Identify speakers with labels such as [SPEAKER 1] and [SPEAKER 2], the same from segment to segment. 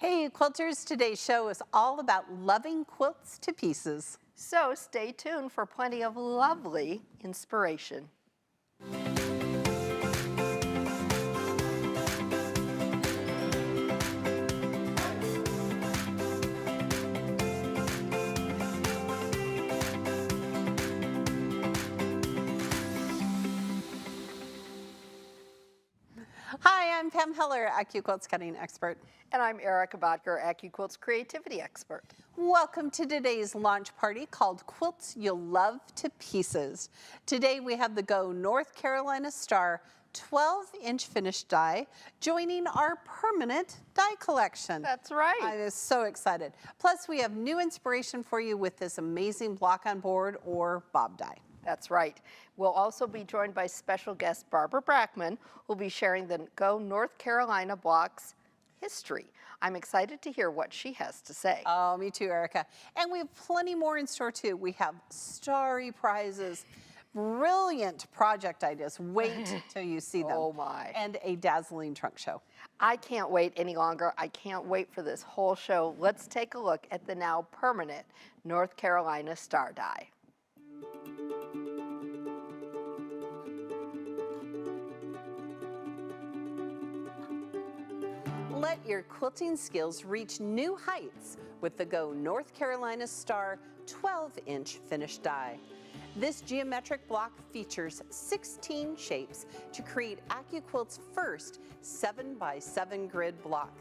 [SPEAKER 1] Hey quilters, today's show is all about loving quilts to pieces.
[SPEAKER 2] So stay tuned for plenty of lovely inspiration.
[SPEAKER 1] Hi, I'm Pam Heller, Quilts cutting expert.
[SPEAKER 2] And I'm Erica Bodker, Quilts creativity expert.
[SPEAKER 1] Welcome to today's launch party called Quilts You'll Love to Pieces. Today we have the Go North Carolina Star 12-inch finished die joining our permanent die collection.
[SPEAKER 2] That's right.
[SPEAKER 1] I'm so excited. Plus we have new inspiration for you with this amazing block on board or bob die.
[SPEAKER 2] That's right. We'll also be joined by special guest Barbara Brackman, who'll be sharing the Go North Carolina block's history. I'm excited to hear what she has to say.
[SPEAKER 1] Oh, me too, Erica. And we have plenty more in store too. We have starry prizes, brilliant project ideas. Wait till you see them.
[SPEAKER 2] Oh my.
[SPEAKER 1] And a dazzling trunk show.
[SPEAKER 2] I can't wait any longer. I can't wait for this whole show. Let's take a look at the now permanent North Carolina Star die.
[SPEAKER 1] Let your quilting skills reach new heights with the Go North Carolina Star 12-inch finished die. This geometric block features 16 shapes to create AccuQuilt's first 7x7 grid block.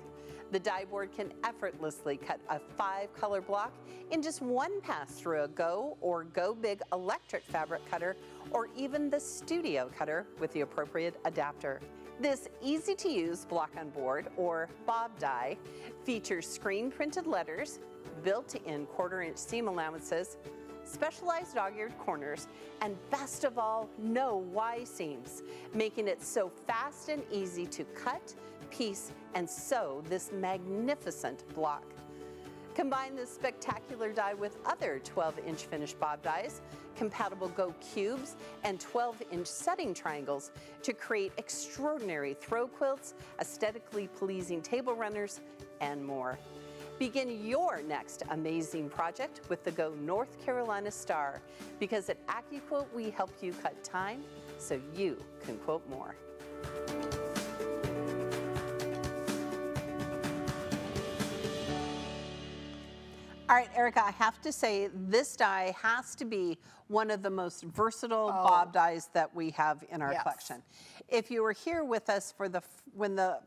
[SPEAKER 1] The die board can effortlessly cut a 5-color block in just one pass through a Go or Go Big electric fabric cutter or even the Studio cutter with the appropriate adapter. This easy-to-use block on board or bob die features screen-printed letters, built-in 1/4-inch seam allowances, specialized dog-eared corners, and best of all, no Y seams, making it so fast and easy to cut, piece, and sew this magnificent block. Combine this spectacular die with other 12-inch finished bob dies, compatible Go cubes, and 12-inch setting triangles to create extraordinary throw quilts, aesthetically pleasing table runners, and more. Begin your next amazing project with the Go North Carolina Star, because at AccuQuilt we help you cut time so you can quilt more. All right, Erica, I have to say this die has to be one of the most versatile bob dies that we have in our collection. If you were here with us for when the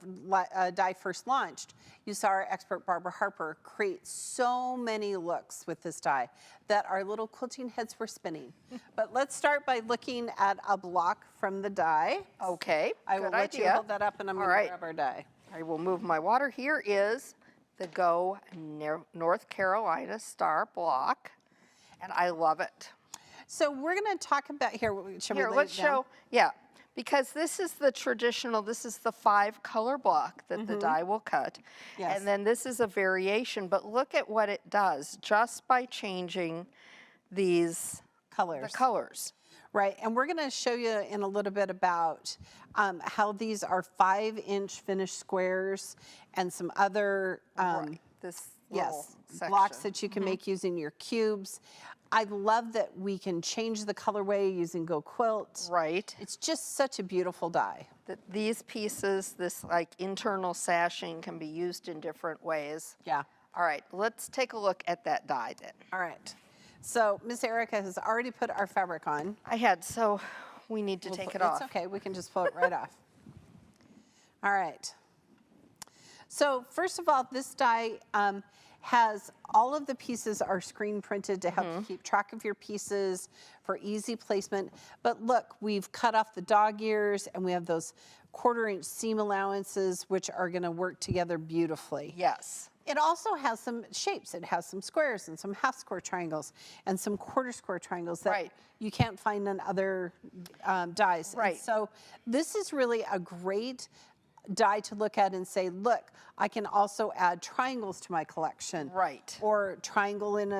[SPEAKER 1] die first launched, you saw our expert Barbara Harper create so many looks with this die that our little quilting heads were spinning. But let's start by looking at a block from the die.
[SPEAKER 2] Okay,
[SPEAKER 1] I will let you hold that up and I'm going to grab our die.
[SPEAKER 2] I will move my water. Here is the Go North Carolina Star block, and I love it.
[SPEAKER 1] So we're going to talk about
[SPEAKER 2] let's show, because this is the traditional, this is the 5-color block that the die will cut.
[SPEAKER 1] Yes.
[SPEAKER 2] And then this is a variation, but look at what it does just by changing these colors.
[SPEAKER 1] Right, and we're going to show you in a little bit about how these are 5-inch finished squares and some other blocks that you can make using your cubes. I love that we can change the colorway using Go Quilt.
[SPEAKER 2] Right.
[SPEAKER 1] It's just such a beautiful die.
[SPEAKER 2] These pieces, this like internal sashing can be used in different ways.
[SPEAKER 1] Yeah.
[SPEAKER 2] All right, let's take a look at that die then.
[SPEAKER 1] All right. So Miss Erica has already put our fabric on.
[SPEAKER 2] I had, so we need to take it off.
[SPEAKER 1] It's okay, we can just pull it right off. All right. So first of all, this die has all of the pieces are screen printed to help you keep track of your pieces for easy placement. But look, we've cut off the dog ears and we have those 1/4-inch seam allowances which are going to work together beautifully.
[SPEAKER 2] Yes.
[SPEAKER 1] It also has some shapes. It has some squares and some half-square triangles and some 1/4 square triangles that you can't find on other dies.
[SPEAKER 2] Right.
[SPEAKER 1] And so this is really a great die to look at and say, look, I can also add triangles to my collection.
[SPEAKER 2] Right.
[SPEAKER 1] Or triangle in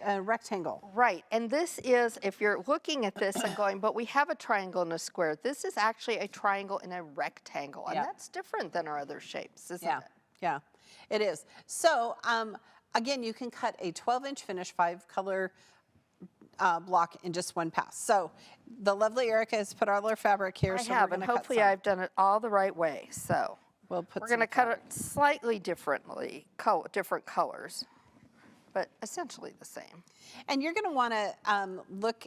[SPEAKER 1] a rectangle.
[SPEAKER 2] Right, and this is, if you're looking at this and going, but we have a triangle and a square, this is actually a triangle and a rectangle, and that's different than our other shapes, isn't it?
[SPEAKER 1] Yeah, it is. So again, you can cut a 12-inch finish 5-color block in just one pass. So the lovely Erica has put all our fabric here.
[SPEAKER 2] I
[SPEAKER 1] so
[SPEAKER 2] have,
[SPEAKER 1] we're
[SPEAKER 2] and
[SPEAKER 1] gonna cut
[SPEAKER 2] hopefully
[SPEAKER 1] some.
[SPEAKER 2] I've done it all the right way. So
[SPEAKER 1] We'll put
[SPEAKER 2] we're
[SPEAKER 1] some
[SPEAKER 2] going to cut
[SPEAKER 1] fabric.
[SPEAKER 2] it slightly differently, different colors, but essentially the same.
[SPEAKER 1] And you're going to want to look.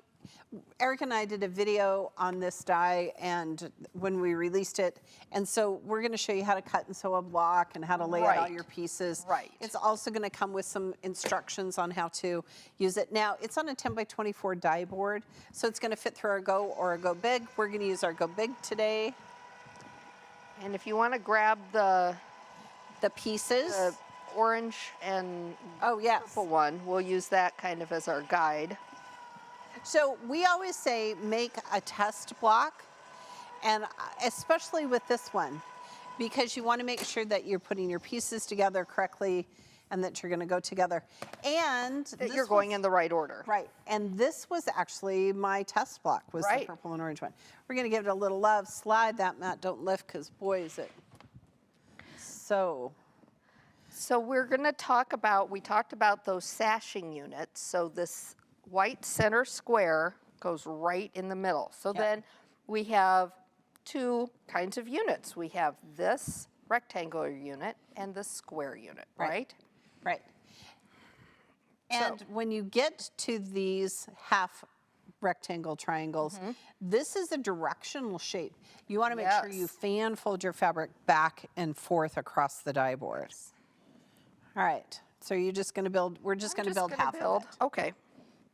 [SPEAKER 1] Eric and I did a video on this die, and when we released it, and so we're going to show you how to cut and sew a block and how to lay out all
[SPEAKER 2] Right.
[SPEAKER 1] your pieces.
[SPEAKER 2] Right.
[SPEAKER 1] It's also going to come with some instructions on how to use it. Now, it's on a 10 by 24 die board, so it's going to fit through our Go or a Go Big. We're going to use our Go Big today.
[SPEAKER 2] And if you want to grab the
[SPEAKER 1] Pieces.
[SPEAKER 2] orange and
[SPEAKER 1] Oh, yes.
[SPEAKER 2] purple one, we'll use that kind of as our guide.
[SPEAKER 1] So we always say make a test block, and especially with this one, because you want to make sure that you're putting your pieces together correctly and that you're going to go together. And
[SPEAKER 2] That you're going in the right order.
[SPEAKER 1] Right. And this was actually my test block, was the
[SPEAKER 2] Right.
[SPEAKER 1] purple and orange one. We're going to give it a little love. Slide that mat, don't lift, because boy, is it so.
[SPEAKER 2] So we're going to talk about, we talked about those sashing units. So this white center square goes right in the middle. So
[SPEAKER 1] Yep.
[SPEAKER 2] then we have two kinds of units. We have this rectangular unit and the square unit, right?
[SPEAKER 1] Right. And when you get to these half rectangle triangles, this is a directional shape. You want to make sure you
[SPEAKER 2] Yes.
[SPEAKER 1] fan fold your fabric back and forth across the die board. All right. So you're just going to build, we're just going to build half of it.
[SPEAKER 2] Okay.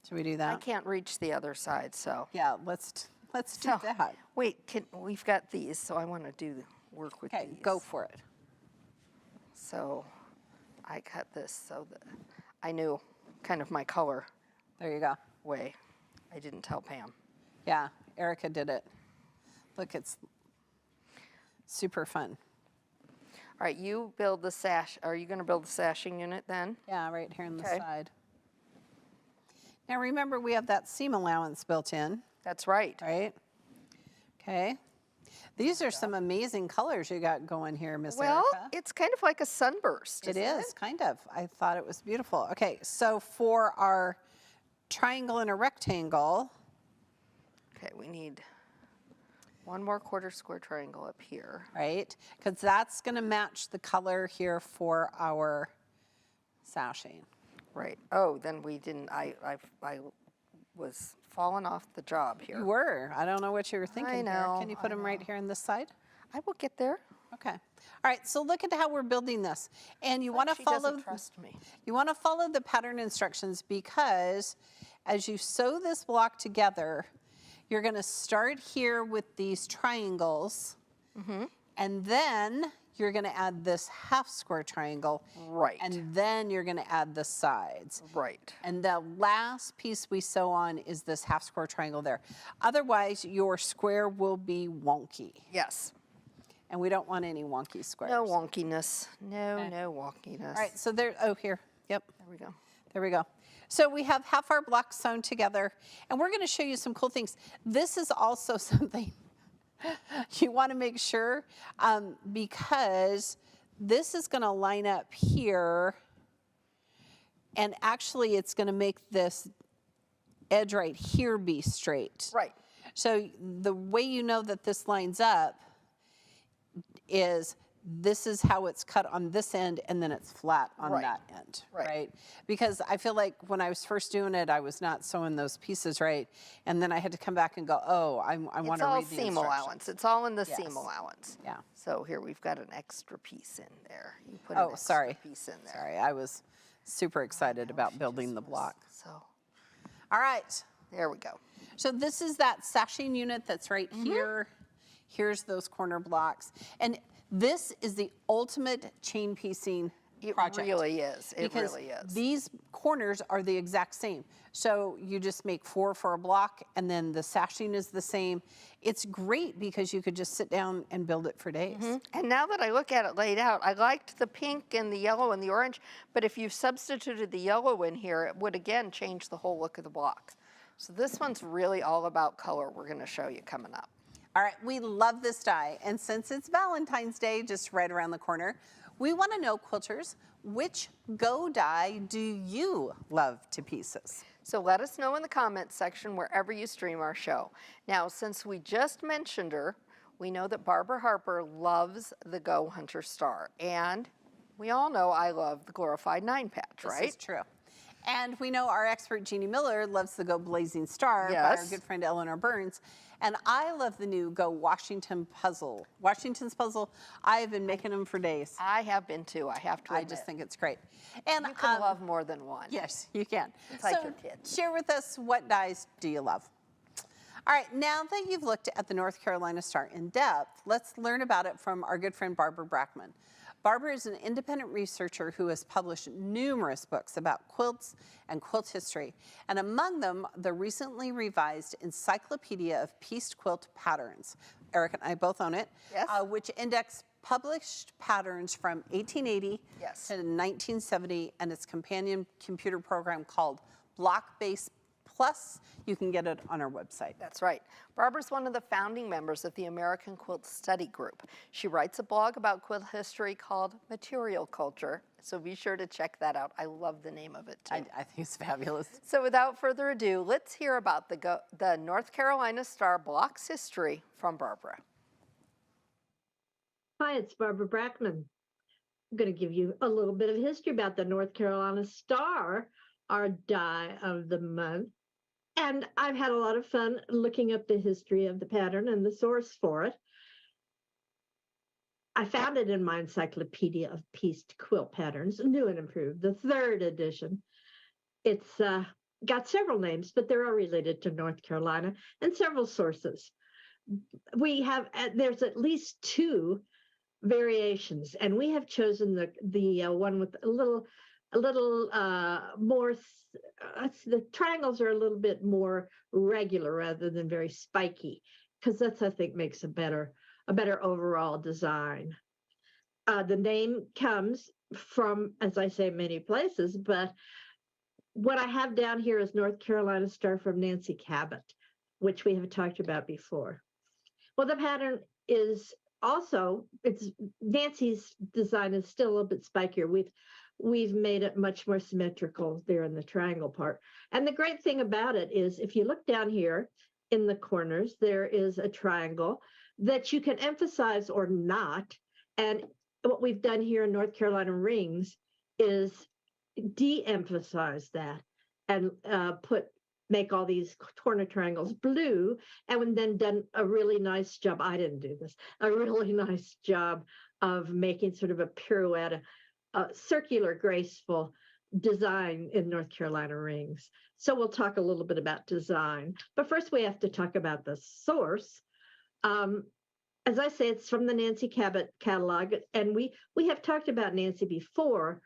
[SPEAKER 1] Should we do
[SPEAKER 2] I
[SPEAKER 1] that?
[SPEAKER 2] can't reach the other side, so.
[SPEAKER 1] Yeah, let's do
[SPEAKER 2] So,
[SPEAKER 1] that.
[SPEAKER 2] wait, we've got these, so I want to work with
[SPEAKER 1] Okay,
[SPEAKER 2] these.
[SPEAKER 1] go for it.
[SPEAKER 2] So I cut this so that I knew kind of my color
[SPEAKER 1] There you go.
[SPEAKER 2] way. I didn't tell Pam.
[SPEAKER 1] Yeah, Erica did it. Look, it's super fun.
[SPEAKER 2] All right, you build the sash. Are you going to build the sashing unit then?
[SPEAKER 1] Yeah, right here on the
[SPEAKER 2] Okay.
[SPEAKER 1] side. Now remember, we have that seam allowance built in,
[SPEAKER 2] That's right.
[SPEAKER 1] right? Okay. These are some amazing colors you got going here, Miss
[SPEAKER 2] Well,
[SPEAKER 1] Erica.
[SPEAKER 2] it's kind of like a sunburst.
[SPEAKER 1] It
[SPEAKER 2] isn't
[SPEAKER 1] is, kind of. I thought it was beautiful. Okay, so for our triangle and a rectangle,
[SPEAKER 2] Okay, we need one more quarter square triangle up here.
[SPEAKER 1] right? Because that's going to match the color here for our sashing.
[SPEAKER 2] Right. Oh, then we didn't. I was falling off the job here.
[SPEAKER 1] You were. I don't know what you were thinking here.
[SPEAKER 2] know,
[SPEAKER 1] Can you put
[SPEAKER 2] I
[SPEAKER 1] them right
[SPEAKER 2] know.
[SPEAKER 1] here on this side?
[SPEAKER 2] I will get there.
[SPEAKER 1] Okay. All right. So look at how we're building this, and you want to
[SPEAKER 2] She
[SPEAKER 1] follow.
[SPEAKER 2] doesn't trust me.
[SPEAKER 1] You want to follow the pattern instructions, because as you sew this block together, you're going to start here with these triangles, and then you're going to add this half square triangle,
[SPEAKER 2] Right.
[SPEAKER 1] and then you're going to add the sides.
[SPEAKER 2] Right.
[SPEAKER 1] And the last piece we sew on is this half square triangle there. Otherwise, your square will be wonky,
[SPEAKER 2] Yes.
[SPEAKER 1] and we don't want any wonky squares.
[SPEAKER 2] No wonkiness. No,
[SPEAKER 1] Okay.
[SPEAKER 2] no wonkiness.
[SPEAKER 1] All right, so there, oh, here, yep,
[SPEAKER 2] There we go.
[SPEAKER 1] there we go. So we have half our blocks sewn together, and we're gonna show you some cool things. This is also something you wanna make sure, because this is gonna line up here, and actually it's gonna make this edge right here be straight.
[SPEAKER 2] Right.
[SPEAKER 1] So the way you know that this lines up is this is how it's cut on this end, and then it's flat on
[SPEAKER 2] Right.
[SPEAKER 1] that end,
[SPEAKER 2] Right.
[SPEAKER 1] right? Because I feel like when I was first doing it, I was not sewing those pieces right, and then I had to come back and go, oh, I want
[SPEAKER 2] It's
[SPEAKER 1] to
[SPEAKER 2] all
[SPEAKER 1] read the
[SPEAKER 2] seam
[SPEAKER 1] instructions.
[SPEAKER 2] allowance. It's all in the
[SPEAKER 1] Yes.
[SPEAKER 2] seam allowance.
[SPEAKER 1] Yeah.
[SPEAKER 2] So here we've got an extra piece in there. You put an
[SPEAKER 1] Oh,
[SPEAKER 2] extra
[SPEAKER 1] sorry.
[SPEAKER 2] piece in there.
[SPEAKER 1] Sorry, I was super excited about building the block.
[SPEAKER 2] So
[SPEAKER 1] All right.
[SPEAKER 2] there we go.
[SPEAKER 1] So this is that sashing unit that's right here. Here's those corner blocks. And this is the ultimate chain piecing
[SPEAKER 2] It
[SPEAKER 1] project.
[SPEAKER 2] really is. It
[SPEAKER 1] Because
[SPEAKER 2] really is.
[SPEAKER 1] these corners are the exact same. So you just make 4 for a block, and then the sashing is the same. It's great because you could just sit down and build it for days.
[SPEAKER 2] And now that I look at it laid out, I liked the pink and the yellow and the orange, but if you substituted the yellow in here, it would again change the whole look of the block. So this one's really all about color we're going to show you coming up.
[SPEAKER 1] All right, we love this die, and since it's Valentine's Day just right around the corner, we want to know, quilters, which Go die do you love to pieces?
[SPEAKER 2] So let us know in the comments section wherever you stream our show. Now, since we just mentioned her, we know that Barbara Harper loves the Go Hunter Star, and we all know I love the glorified 9-patch, right?
[SPEAKER 1] This is true. And we know our expert Jeannie Miller loves the Go Blazing Star by our good friend Eleanor Burns. And I love the new Go Washington's Puzzle. I have been making them for days.
[SPEAKER 2] I have been too, I have to admit.
[SPEAKER 1] I just think it's great. And
[SPEAKER 2] you can love more than one.
[SPEAKER 1] Yes, you can.
[SPEAKER 2] It's like your kids.
[SPEAKER 1] Share with us, what dies do you love? All right, now that you've looked at the North Carolina Star in depth, let's learn about it from our good friend Barbara Brackman. Barbara is an independent researcher who has published numerous books about quilts and quilt history, and among them, the recently revised Encyclopedia of Pieced Quilt Patterns. Erica and I both own it,
[SPEAKER 2] yes.
[SPEAKER 1] Which index published patterns from 1880
[SPEAKER 2] yes.
[SPEAKER 1] to 1970, and its companion computer program called Block-Based Plus. You can get it on our website.
[SPEAKER 2] That's right. Barbara's one of the founding members of the American Quilt Study Group. She writes a blog about quilt history called Material Culture, so be sure to check that out. I love the name of it, too.
[SPEAKER 1] I think it's fabulous.
[SPEAKER 2] So without further ado, let's hear about the North Carolina Star block's history from Barbara.
[SPEAKER 3] Hi, it's Barbara Brackman. I'm going to give you a little bit of history about the North Carolina Star, our die of the month. And I've had a lot of fun looking up the history of the pattern and the source for it. I found it in my Encyclopedia of Pieced Quilt Patterns, new and improved, the 3rd edition. It's got several names, but they're all related to North Carolina and several sources. There's at least 2 variations, and we have chosen the one with a little more. The triangles are a little bit more regular rather than very spiky, because that's, I think, makes a better overall design. The name comes from, as I say, many places, but what I have down here is North Carolina Star from Nancy Cabot, which we have talked about before. Well, the pattern is also, Nancy's design is still a little bit spikier. We've made it much more symmetrical there in the triangle part. And the great thing about it is, if you look down here in the corners, there is a triangle that you can emphasize or not. And what we've done here in North Carolina Rings is de-emphasize that and make all these corner triangles blue, and then done a really nice job. I didn't do this, a really nice job of making sort of a pirouette, a circular, graceful design in North Carolina Rings. So we'll talk a little bit about design, but first we have to talk about the source. As I say, it's from the Nancy Cabot catalog, and we have talked about Nancy before.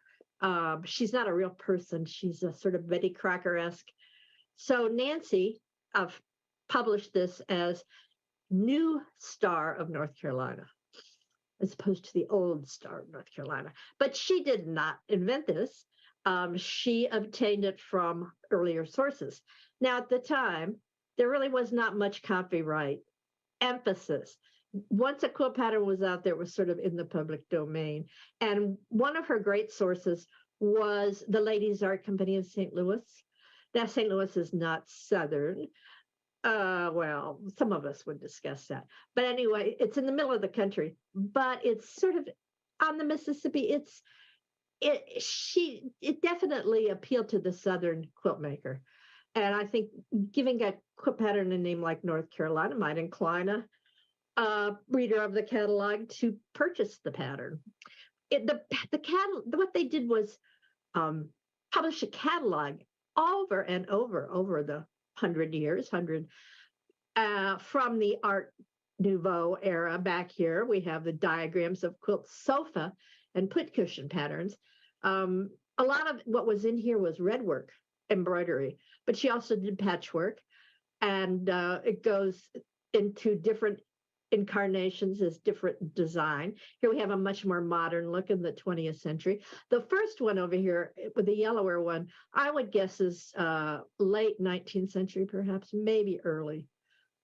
[SPEAKER 3] She's not a real person. She's a sort of Betty Crocker-esque. So Nancy published this as New Star of North Carolina, as opposed to the Old Star of North Carolina. But she did not invent this. She obtained it from earlier sources. Now, at the time, there really was not much copyright emphasis. Once a quilt pattern was out there, it was sort of in the public domain. And one of her great sources was the Ladies' Art Company of St. Louis. Now, St. Louis is not Southern. Well, some of us would discuss that. But anyway, it's in the middle of the country, but it's sort of on the Mississippi. It definitely appealed to the Southern quilt maker. And I think giving a quilt pattern a name like North Carolina might incline a reader of the catalog to purchase the pattern. What they did was publish a catalog over and over the 100 years, from the Art Nouveau era. Back here, we have the diagrams of quilt sofa and put cushion patterns. A lot of what was in here was red work, embroidery, but she also did patchwork, and it goes into different incarnations as different design. Here we have a much more modern look in the 20th century. The first one over here, with the yellower one, I would guess is late 19th century, perhaps, maybe early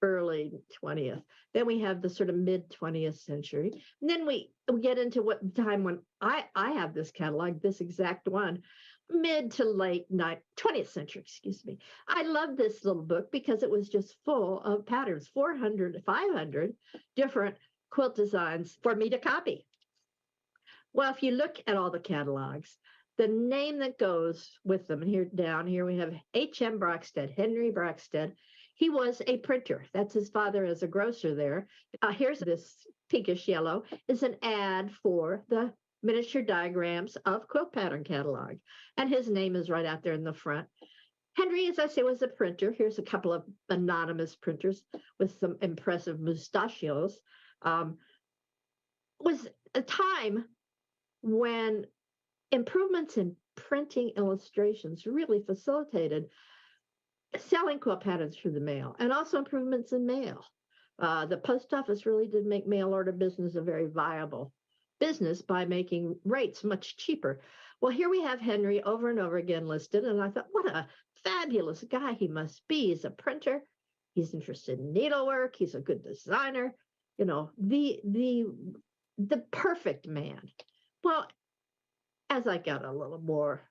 [SPEAKER 3] early 20th. Then we have the sort of mid 20th century. And then we get into what time when I have this catalog, this exact one, mid to late 20th century, excuse me. I love this little book because it was just full of patterns, 400 to 500 different quilt designs for me to copy. Well, if you look at all the catalogs, the name that goes with them, and here we have H.M. Brockstead, Henry Brockstead. He was a printer. That's his father as a grocer there. Here's this pinkish yellow is an ad for the miniature diagrams of quilt pattern catalog. And his name is right out there in the front. Henry, as I say, was a printer. Here's a couple of anonymous printers with some impressive mustachios. Was a time when improvements in printing illustrations really facilitated selling quilt patterns through the mail, and also improvements in mail. The post office really did make mail order business a very viable business by making rates much cheaper. Well, here we have Henry over and over again listed, and I thought, what a fabulous guy he must be. He's a printer. He's interested in needlework. He's a good designer. You know, the perfect man. Well, as I got a little more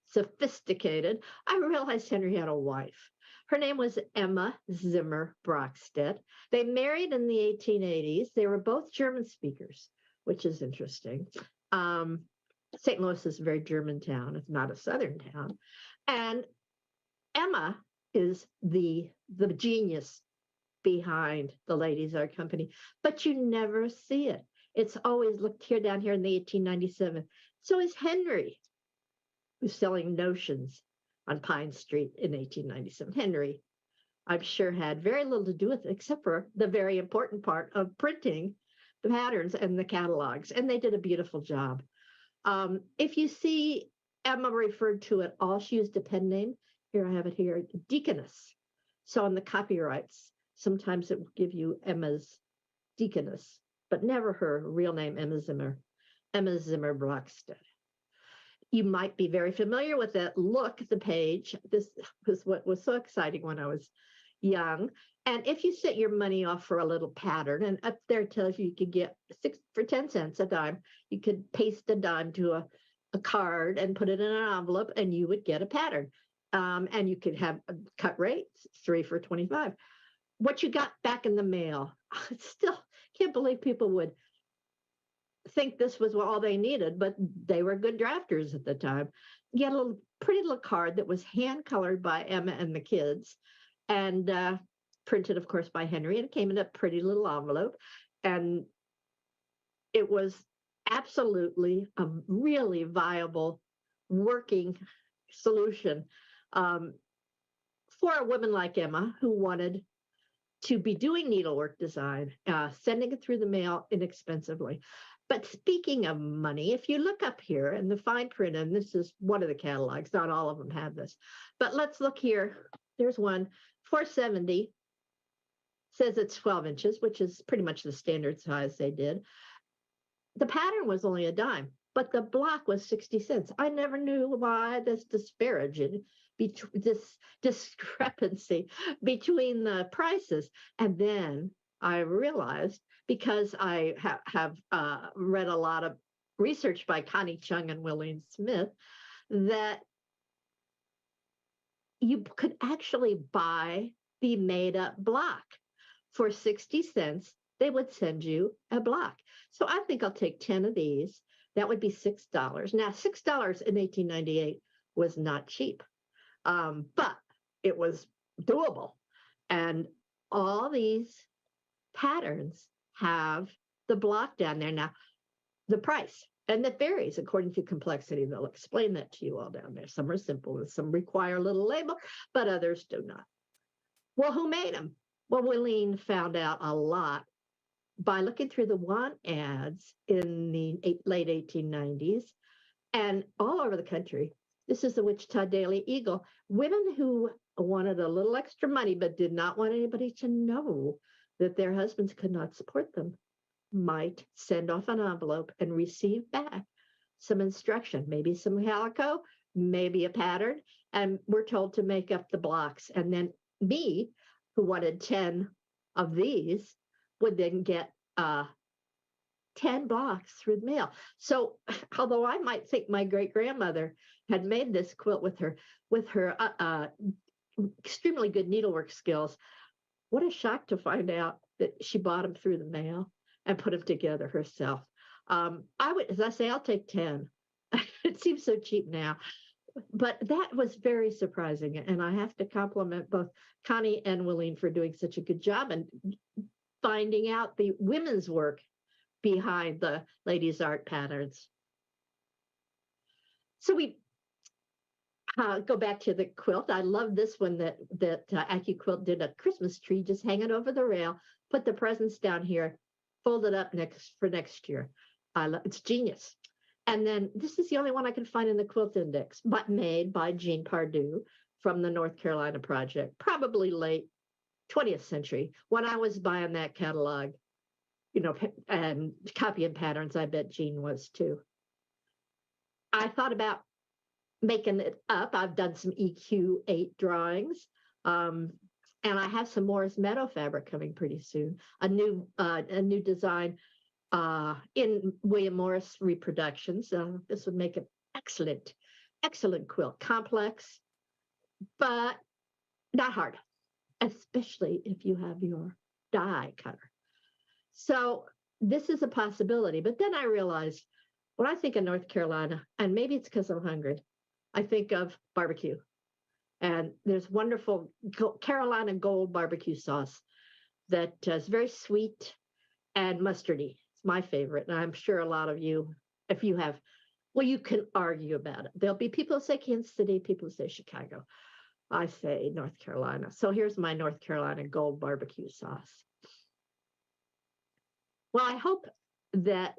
[SPEAKER 3] sophisticated, I realized Henry had a wife. Her name was Emma Zimmer Brockstedt. They married in the 1880s. They were both German speakers, which is interesting. St. Louis is a very German town. It's not a Southern town. And Emma is the genius behind the Ladies' Art Company, but you never see it. It's always looked here down here in the 1897. So is Henry, who's selling notions on Pine Street in 1897. Henry, I'm sure, had very little to do with it, except for the very important part of printing the patterns and the catalogs. And they did a beautiful job. If you see Emma referred to at all, she used a pen name. Here, I have it here, Deaconess. So on the copyrights, sometimes it will give you Emma's Deaconess, but never her real name, Emma Zimmer Brockstedt. You might be very familiar with that look at the page. This was what was so exciting when I was young. And if you set your money off for a little pattern, and up there it tells you you could get 6 for 10 cents a dime, you could paste a dime to a card and put it in an envelope, and you would get a pattern. And you could have cut rates, 3 for 25. What you got back in the mail, I still can't believe people would think this was all they needed, but they were good drafters at the time. You had a little pretty little card that was hand colored by Emma and the kids, and printed, of course, by Henry, and it came in a pretty little envelope. And it was absolutely a really viable working solution for a woman like Emma who wanted to be doing needlework design, sending it through the mail inexpensively. But speaking of money, if you look up here in the fine print, and this is one of the catalogs, not all of them have this, but let's look here. There's one, 470, says it's 12 inches, which is pretty much the standard size they did. The pattern was only a dime, but the block was 60 cents. I never knew why this disparaging, this discrepancy between the prices. And then I realized, because I have read a lot of research by Connie Chung and William Smith, that you could actually buy the made-up block. For 60 cents, they would send you a block. So I think I'll take 10 of these. That would be $6. Now, $6 in 1898 was not cheap, but it was doable. And all these patterns have the block down there. Now, the price, and that varies according to complexity. They'll explain that to you all down there. Some are simple and some require a little label, but others do not. Well, who made them? Well, Willeen found out a lot by looking through the want ads in the late 1890s and all over the country. This is the Wichita Daily Eagle. Women who wanted a little extra money but did not want anybody to know that their husbands could not support them might send off an envelope and receive back some instruction, maybe some calico, maybe a pattern, and we're told to make up the blocks. And then me, who wanted 10 of these would then get 10 blocks through the mail. So although I might think my great grandmother had made this quilt with her extremely good needlework skills, what a shock to find out that she bought them through the mail and put them together herself. I would, as I say, I'll take 10. It seems so cheap now, but that was very surprising. And I have to compliment both Connie and Willeen for doing such a good job and finding out the women's work behind the ladies' art patterns. So we go back to the quilt. I love this one that AccuQuilt did, a Christmas tree just hanging over the rail, put the presents down here, fold it up for next year. It's genius. And then this is the only one I can find in the Quilt Index, but made by Jean Pardue from the North Carolina project, probably late 20th century. When I was buying that catalog, and copying patterns, I bet Jean was too. I thought about making it up. I've done some EQ8 drawings, and I have some Morris Meadow fabric coming pretty soon. A new design in William Morris reproductions. This would make an excellent quilt. Complex, but not hard, especially if you have your die cutter. So this is a possibility. But then I realized when I think of North Carolina, and maybe it's because I'm hungry, I think of barbecue. And there's wonderful Carolina Gold barbecue sauce that is very sweet and mustardy. It's my favorite. And I'm sure a lot of you, if you have, well, you can argue about it. There'll be people who say Kansas City, people who say Chicago. I say North Carolina. So here's my North Carolina Gold barbecue sauce. Well, I hope that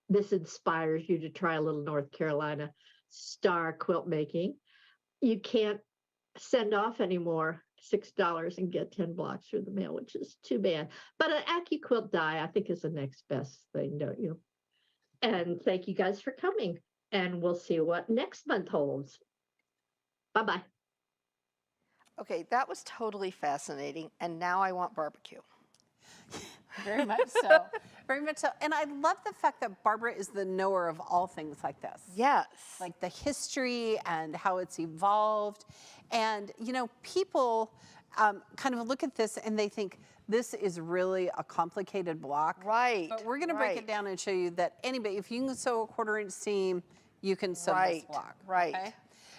[SPEAKER 3] this inspires you to try a little North Carolina star quilt making. You can't send off anymore $6 and get 10 blocks through the mail, which is too bad. But an AccuQuilt die, I think, is the next best thing, don't you? And thank you guys for coming. And we'll see what next month holds. Bye-bye.
[SPEAKER 2] Okay, that was totally fascinating. And now I want barbecue.
[SPEAKER 1] Very much so. Very much so. And I love the fact that Barbara is the knower of all things like this.
[SPEAKER 2] Yes.
[SPEAKER 1] Like the history and how it's evolved. And, people kind of look at this and they think this is really a complicated block.
[SPEAKER 2] Right.
[SPEAKER 1] But we're going to break it down and show you that anybody, if you can sew a 1/4-inch seam, you can sew this block.
[SPEAKER 2] Right.
[SPEAKER 1] Okay?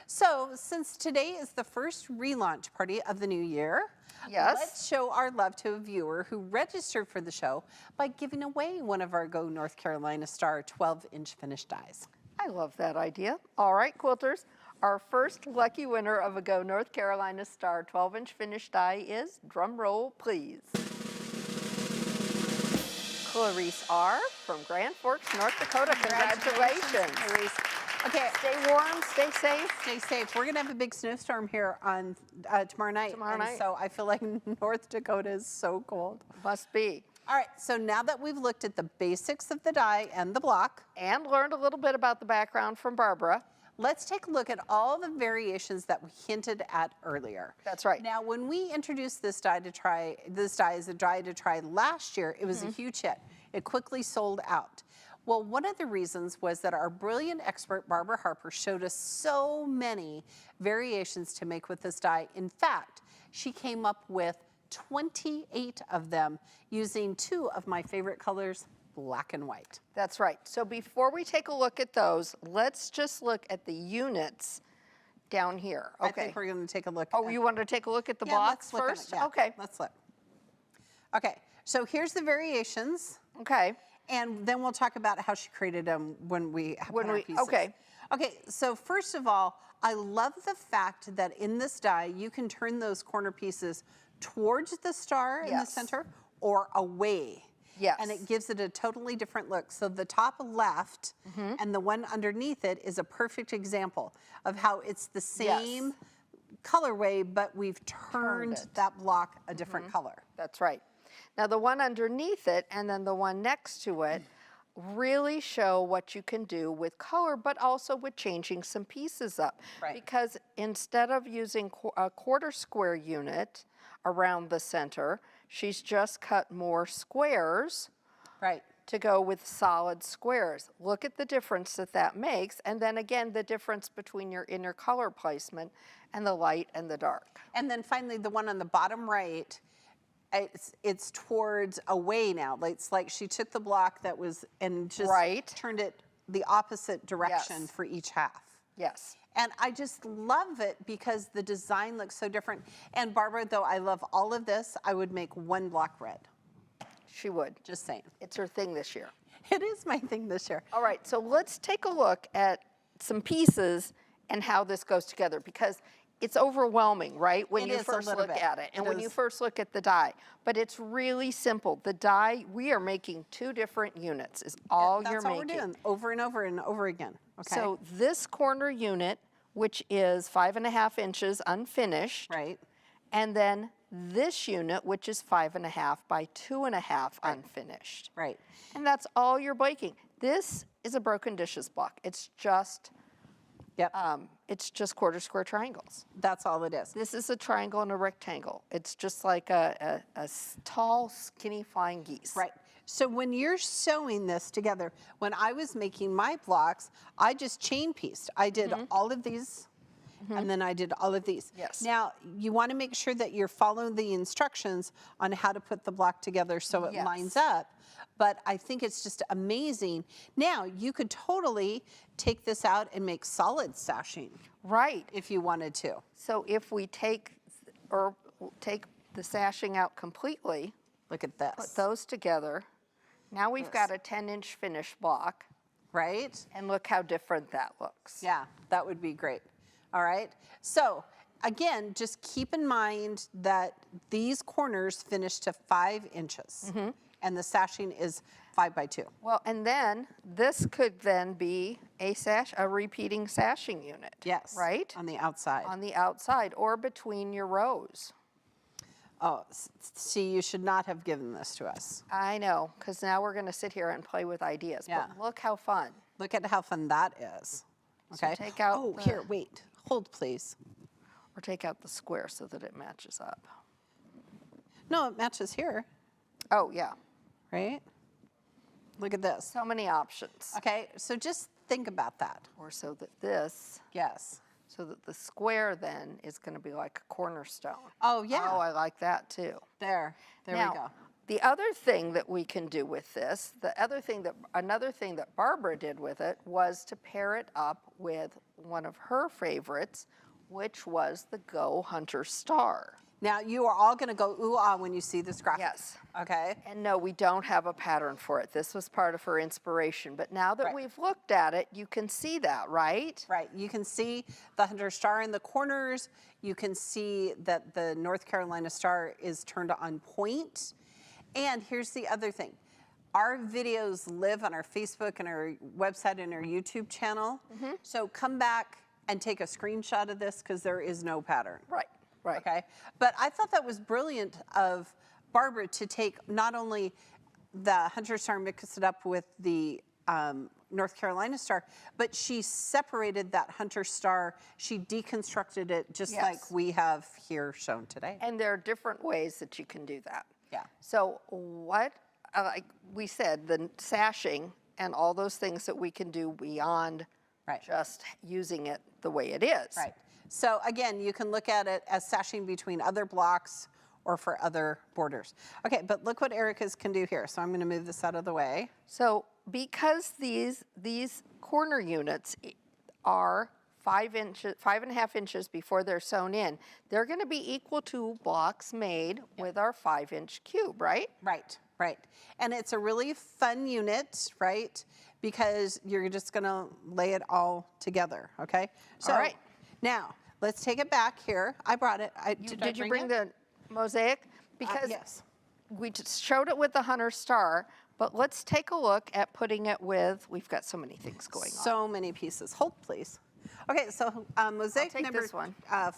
[SPEAKER 1] So since today is the first relaunch party of the new year,
[SPEAKER 2] yes,
[SPEAKER 1] let's show our love to a viewer who registered for the show by giving away one of our Go North Carolina Star 12-inch finished dies.
[SPEAKER 2] I love that idea. All right, quilters, our first lucky winner of a Go North Carolina Star 12-inch finished die is, drum roll please, Clarice R. from Grand Forks, North Dakota. Congratulations.
[SPEAKER 1] Clarice. Okay.
[SPEAKER 2] Stay warm, stay safe.
[SPEAKER 1] Stay safe. We're going to have a big snowstorm here on tomorrow night. So I feel like North Dakota is so cold.
[SPEAKER 2] Must be.
[SPEAKER 1] All right, so now that we've looked at the basics of the die and the block,
[SPEAKER 2] and learned a little bit about the background from Barbara,
[SPEAKER 1] let's take a look at all the variations that we hinted at earlier.
[SPEAKER 2] That's right.
[SPEAKER 1] Now, when we introduced this die to try, last year, it was a huge hit. It quickly sold out. Well, one of the reasons was that our brilliant expert, Barbara Harper, showed us so many variations to make with this die. In fact, she came up with 28 of them using 2 of my favorite colors, black and white.
[SPEAKER 2] That's right. So before we take a look at those, let's just look at the units down here. Okay.
[SPEAKER 1] I think we're going to take a look.
[SPEAKER 2] Oh, you want to take a look at the blocks first? Okay.
[SPEAKER 1] Let's look. Okay, so here's the variations.
[SPEAKER 2] Okay.
[SPEAKER 1] And then we'll talk about how she created them when we put our pieces.
[SPEAKER 2] Okay.
[SPEAKER 1] Okay, so first of all, I love the fact that in this die, you can turn those corner pieces towards the star in the center or away.
[SPEAKER 2] Yes.
[SPEAKER 1] And it gives it a totally different look. So the top left and the one underneath it is a perfect example of how it's the same colorway, but we've turned that block a different color.
[SPEAKER 2] That's right. Now the one underneath it and then the one next to it really show what you can do with color, but also with changing some pieces up.
[SPEAKER 1] Right.
[SPEAKER 2] Because instead of using a 1/4 square unit around the center, She's just cut more squares
[SPEAKER 1] Right.
[SPEAKER 2] to go with solid squares. Look at the difference that that makes, and then again, the difference between your inner color placement and the light and the dark.
[SPEAKER 1] And then finally, the one on the bottom right, it's towards away now. It's like she took the block that was and just
[SPEAKER 2] Right.
[SPEAKER 1] turned it the opposite direction
[SPEAKER 2] Yes.
[SPEAKER 1] for each half.
[SPEAKER 2] Yes.
[SPEAKER 1] And I just love it because the design looks so different. And Barbara, though I love all of this, I would make one block red.
[SPEAKER 2] She would.
[SPEAKER 1] Just saying.
[SPEAKER 2] It's her thing this year.
[SPEAKER 1] It is my thing this year.
[SPEAKER 2] All right, so let's take a look at some pieces and how this goes together, because it's overwhelming, right, when
[SPEAKER 1] It
[SPEAKER 2] you
[SPEAKER 1] is a
[SPEAKER 2] first
[SPEAKER 1] little
[SPEAKER 2] look
[SPEAKER 1] bit.
[SPEAKER 2] at it, and
[SPEAKER 1] It
[SPEAKER 2] when you
[SPEAKER 1] is.
[SPEAKER 2] first look at the die. But it's really simple. The die, we are making 2 different units, is all
[SPEAKER 1] That's
[SPEAKER 2] you're
[SPEAKER 1] all
[SPEAKER 2] making.
[SPEAKER 1] we're doing, over and over and over again. Okay.
[SPEAKER 2] So this corner unit, which is 5.5 inches unfinished,
[SPEAKER 1] right.
[SPEAKER 2] and then this unit, which is 5.5 by 2.5 unfinished.
[SPEAKER 1] Right.
[SPEAKER 2] And that's all you're baking. This is a broken dishes block. It's just
[SPEAKER 1] Yep.
[SPEAKER 2] it's just quarter square triangles.
[SPEAKER 1] That's all it is.
[SPEAKER 2] This is a triangle and a rectangle. It's just like a tall, skinny flying geese.
[SPEAKER 1] Right. So when you're sewing this together, when I was making my blocks, I just chain pieced. I did all of these, and then I did all of these.
[SPEAKER 2] Yes.
[SPEAKER 1] Now, you want to make sure that you're following the instructions on how to put the block together so it
[SPEAKER 2] Yes.
[SPEAKER 1] lines up. But I think it's just amazing. Now, you could totally take this out and make solid sashing
[SPEAKER 2] Right.
[SPEAKER 1] if you wanted to.
[SPEAKER 2] So if we take the sashing out completely,
[SPEAKER 1] Look at this.
[SPEAKER 2] put those together, now we've got a 10-inch finished block,
[SPEAKER 1] Right?
[SPEAKER 2] and look how different that looks.
[SPEAKER 1] Yeah, that would be great. All right. So again, just keep in mind that these corners finish to 5 inches, and the sashing is 5 by 2.
[SPEAKER 2] Well, and then this could then be a repeating sashing unit.
[SPEAKER 1] Yes.
[SPEAKER 2] Right?
[SPEAKER 1] On the outside.
[SPEAKER 2] On the outside or between your rows.
[SPEAKER 1] Oh, see, you should not have given this to us.
[SPEAKER 2] I know, because now we're going to sit here and play with ideas.
[SPEAKER 1] Yeah.
[SPEAKER 2] But look how fun.
[SPEAKER 1] Look at how fun that is.
[SPEAKER 2] So
[SPEAKER 1] Okay.
[SPEAKER 2] take out
[SPEAKER 1] Oh,
[SPEAKER 2] the-
[SPEAKER 1] here, wait. Hold, please.
[SPEAKER 2] Or take out the square so that it matches up.
[SPEAKER 1] No, it matches here,
[SPEAKER 2] Oh, yeah.
[SPEAKER 1] right? Look at this.
[SPEAKER 2] So many options.
[SPEAKER 1] Okay, so just think about that.
[SPEAKER 2] Or so that this,
[SPEAKER 1] Yes.
[SPEAKER 2] so that the square then is going to be like a cornerstone.
[SPEAKER 1] Oh, yeah.
[SPEAKER 2] Oh, I like that too.
[SPEAKER 1] There we
[SPEAKER 2] Now,
[SPEAKER 1] go.
[SPEAKER 2] the other thing that we can do with this, another thing that Barbara did with it was to pair it up with one of her favorites, which was the Go Hunter Star.
[SPEAKER 1] Now, you are all going to go ooh-ah when you see this graphic.
[SPEAKER 2] Yes.
[SPEAKER 1] Okay?
[SPEAKER 2] And no, we don't have a pattern for it. This was part of her inspiration. But now that
[SPEAKER 1] Right.
[SPEAKER 2] we've looked at it, you can see that, right?
[SPEAKER 1] Right. You can see the Hunter Star in the corners. You can see that the North Carolina Star is turned on point. And here's the other thing. Our videos live on our Facebook and our website and our YouTube channel. So come back and take a screenshot of this because there is no pattern.
[SPEAKER 2] Right, right.
[SPEAKER 1] Okay. But I thought that was brilliant of Barbara to take not only the Hunter Star, mix it up with the North Carolina Star, but she separated that Hunter Star. She deconstructed it just
[SPEAKER 2] Yes.
[SPEAKER 1] like we have here shown today.
[SPEAKER 2] And there are different ways that you can do that.
[SPEAKER 1] Yeah.
[SPEAKER 2] So what, like we said, the sashing and all those things that we can do beyond
[SPEAKER 1] Right.
[SPEAKER 2] just using it the way it is.
[SPEAKER 1] Right. So again, you can look at it as sashing between other blocks or for other borders. Okay, but look what Erica's can do here. So I'm going to move this out of the way.
[SPEAKER 2] So because these corner units are 5.5 inches before they're sewn in, they're going to be equal to blocks made with our 5-inch cube, right?
[SPEAKER 1] Right, right. And it's a really fun unit, right? Because you're just going to lay it all together, okay? So,
[SPEAKER 2] All right.
[SPEAKER 1] Now, let's take it back here. I brought it.
[SPEAKER 2] Did you bring the mosaic? Because
[SPEAKER 1] yes.
[SPEAKER 2] we just showed it with the Hunter Star, but let's take a look at putting it with, we've got so many things going on.
[SPEAKER 1] So many pieces. Hold, please. Okay, so mosaic
[SPEAKER 2] take
[SPEAKER 1] number
[SPEAKER 2] this one.
[SPEAKER 1] 5.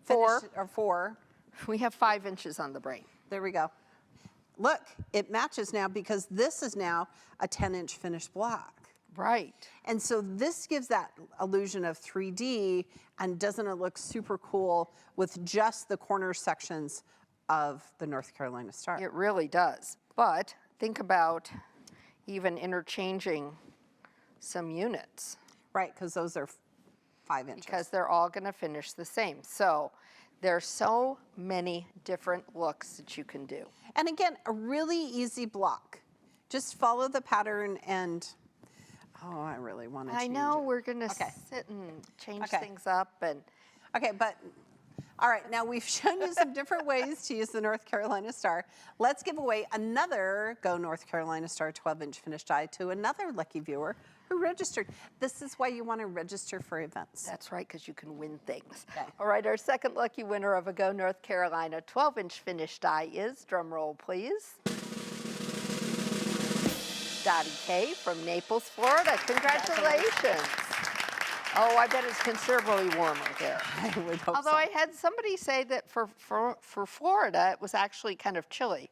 [SPEAKER 2] Four.
[SPEAKER 1] Finish, or 4.
[SPEAKER 2] We have 5 inches on the brain.
[SPEAKER 1] There we go. Look, it matches now because this is now a 10-inch finished block.
[SPEAKER 2] Right.
[SPEAKER 1] And so this gives that illusion of 3D, and doesn't it look super cool with just the corner sections of the North Carolina Star.
[SPEAKER 2] It really does. But think about even interchanging some units.
[SPEAKER 1] Right, because those are 5 inches.
[SPEAKER 2] Because they're all going to finish the same. So there's so many different looks that you can do.
[SPEAKER 1] And again, a really easy block. Just follow the pattern and, oh, I really want to change
[SPEAKER 2] I know
[SPEAKER 1] it.
[SPEAKER 2] we're going to
[SPEAKER 1] Okay.
[SPEAKER 2] sit and change
[SPEAKER 1] Okay.
[SPEAKER 2] things up. And
[SPEAKER 1] Okay, but, all right, now we've shown you some different ways to use the North Carolina Star. Let's give away another Go North Carolina Star 12-inch finished die to another lucky viewer who registered. This is why you want to register for events.
[SPEAKER 2] that's right, because you can win things.
[SPEAKER 1] Okay.
[SPEAKER 2] All right, our second lucky winner of a Go North Carolina 12-inch finished die is, drum roll please, Dottie K from Naples, Florida. Congratulations. Oh, I bet it's considerably warmer there.
[SPEAKER 1] I would hope
[SPEAKER 2] Although
[SPEAKER 1] so.
[SPEAKER 2] I had somebody say that for Florida, it was actually kind of chilly.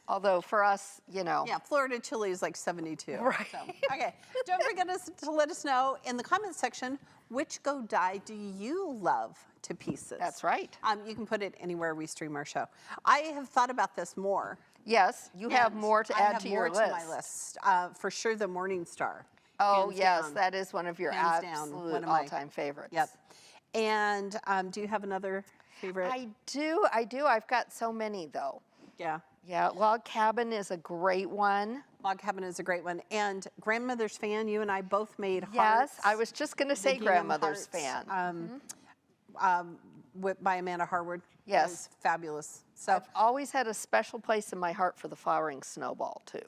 [SPEAKER 2] Although for us, you know.
[SPEAKER 1] Yeah, Florida chili is like 72.
[SPEAKER 2] Right.
[SPEAKER 1] So, okay, don't forget to let us know in the comments section, which Go die do you love to pieces?
[SPEAKER 2] That's right.
[SPEAKER 1] You can put it anywhere we stream our show. I have thought about this more.
[SPEAKER 2] Yes, you have
[SPEAKER 1] and
[SPEAKER 2] more to
[SPEAKER 1] I
[SPEAKER 2] add
[SPEAKER 1] have
[SPEAKER 2] to
[SPEAKER 1] more
[SPEAKER 2] your list.
[SPEAKER 1] to my list. For sure, the Morning Star.
[SPEAKER 2] Oh,
[SPEAKER 1] Hands
[SPEAKER 2] yes,
[SPEAKER 1] down.
[SPEAKER 2] that is one of your
[SPEAKER 1] Hands down,
[SPEAKER 2] absolute
[SPEAKER 1] one of my-
[SPEAKER 2] all-time favorites.
[SPEAKER 1] Yep. And do you have another favorite?
[SPEAKER 2] I do. I've got so many, though.
[SPEAKER 1] Yeah.
[SPEAKER 2] Yeah, Log Cabin is a great one.
[SPEAKER 1] Log Cabin is a great one. And Grandmother's Fan, you and I both made hearts.
[SPEAKER 2] Yes, I was just going to say
[SPEAKER 1] the gingham
[SPEAKER 2] Grandmother's
[SPEAKER 1] hearts,
[SPEAKER 2] Fan.
[SPEAKER 1] By Amanda Harwood.
[SPEAKER 2] Yes.
[SPEAKER 1] It was fabulous. So,
[SPEAKER 2] I've always had a special place in my heart for the flowering snowball, too.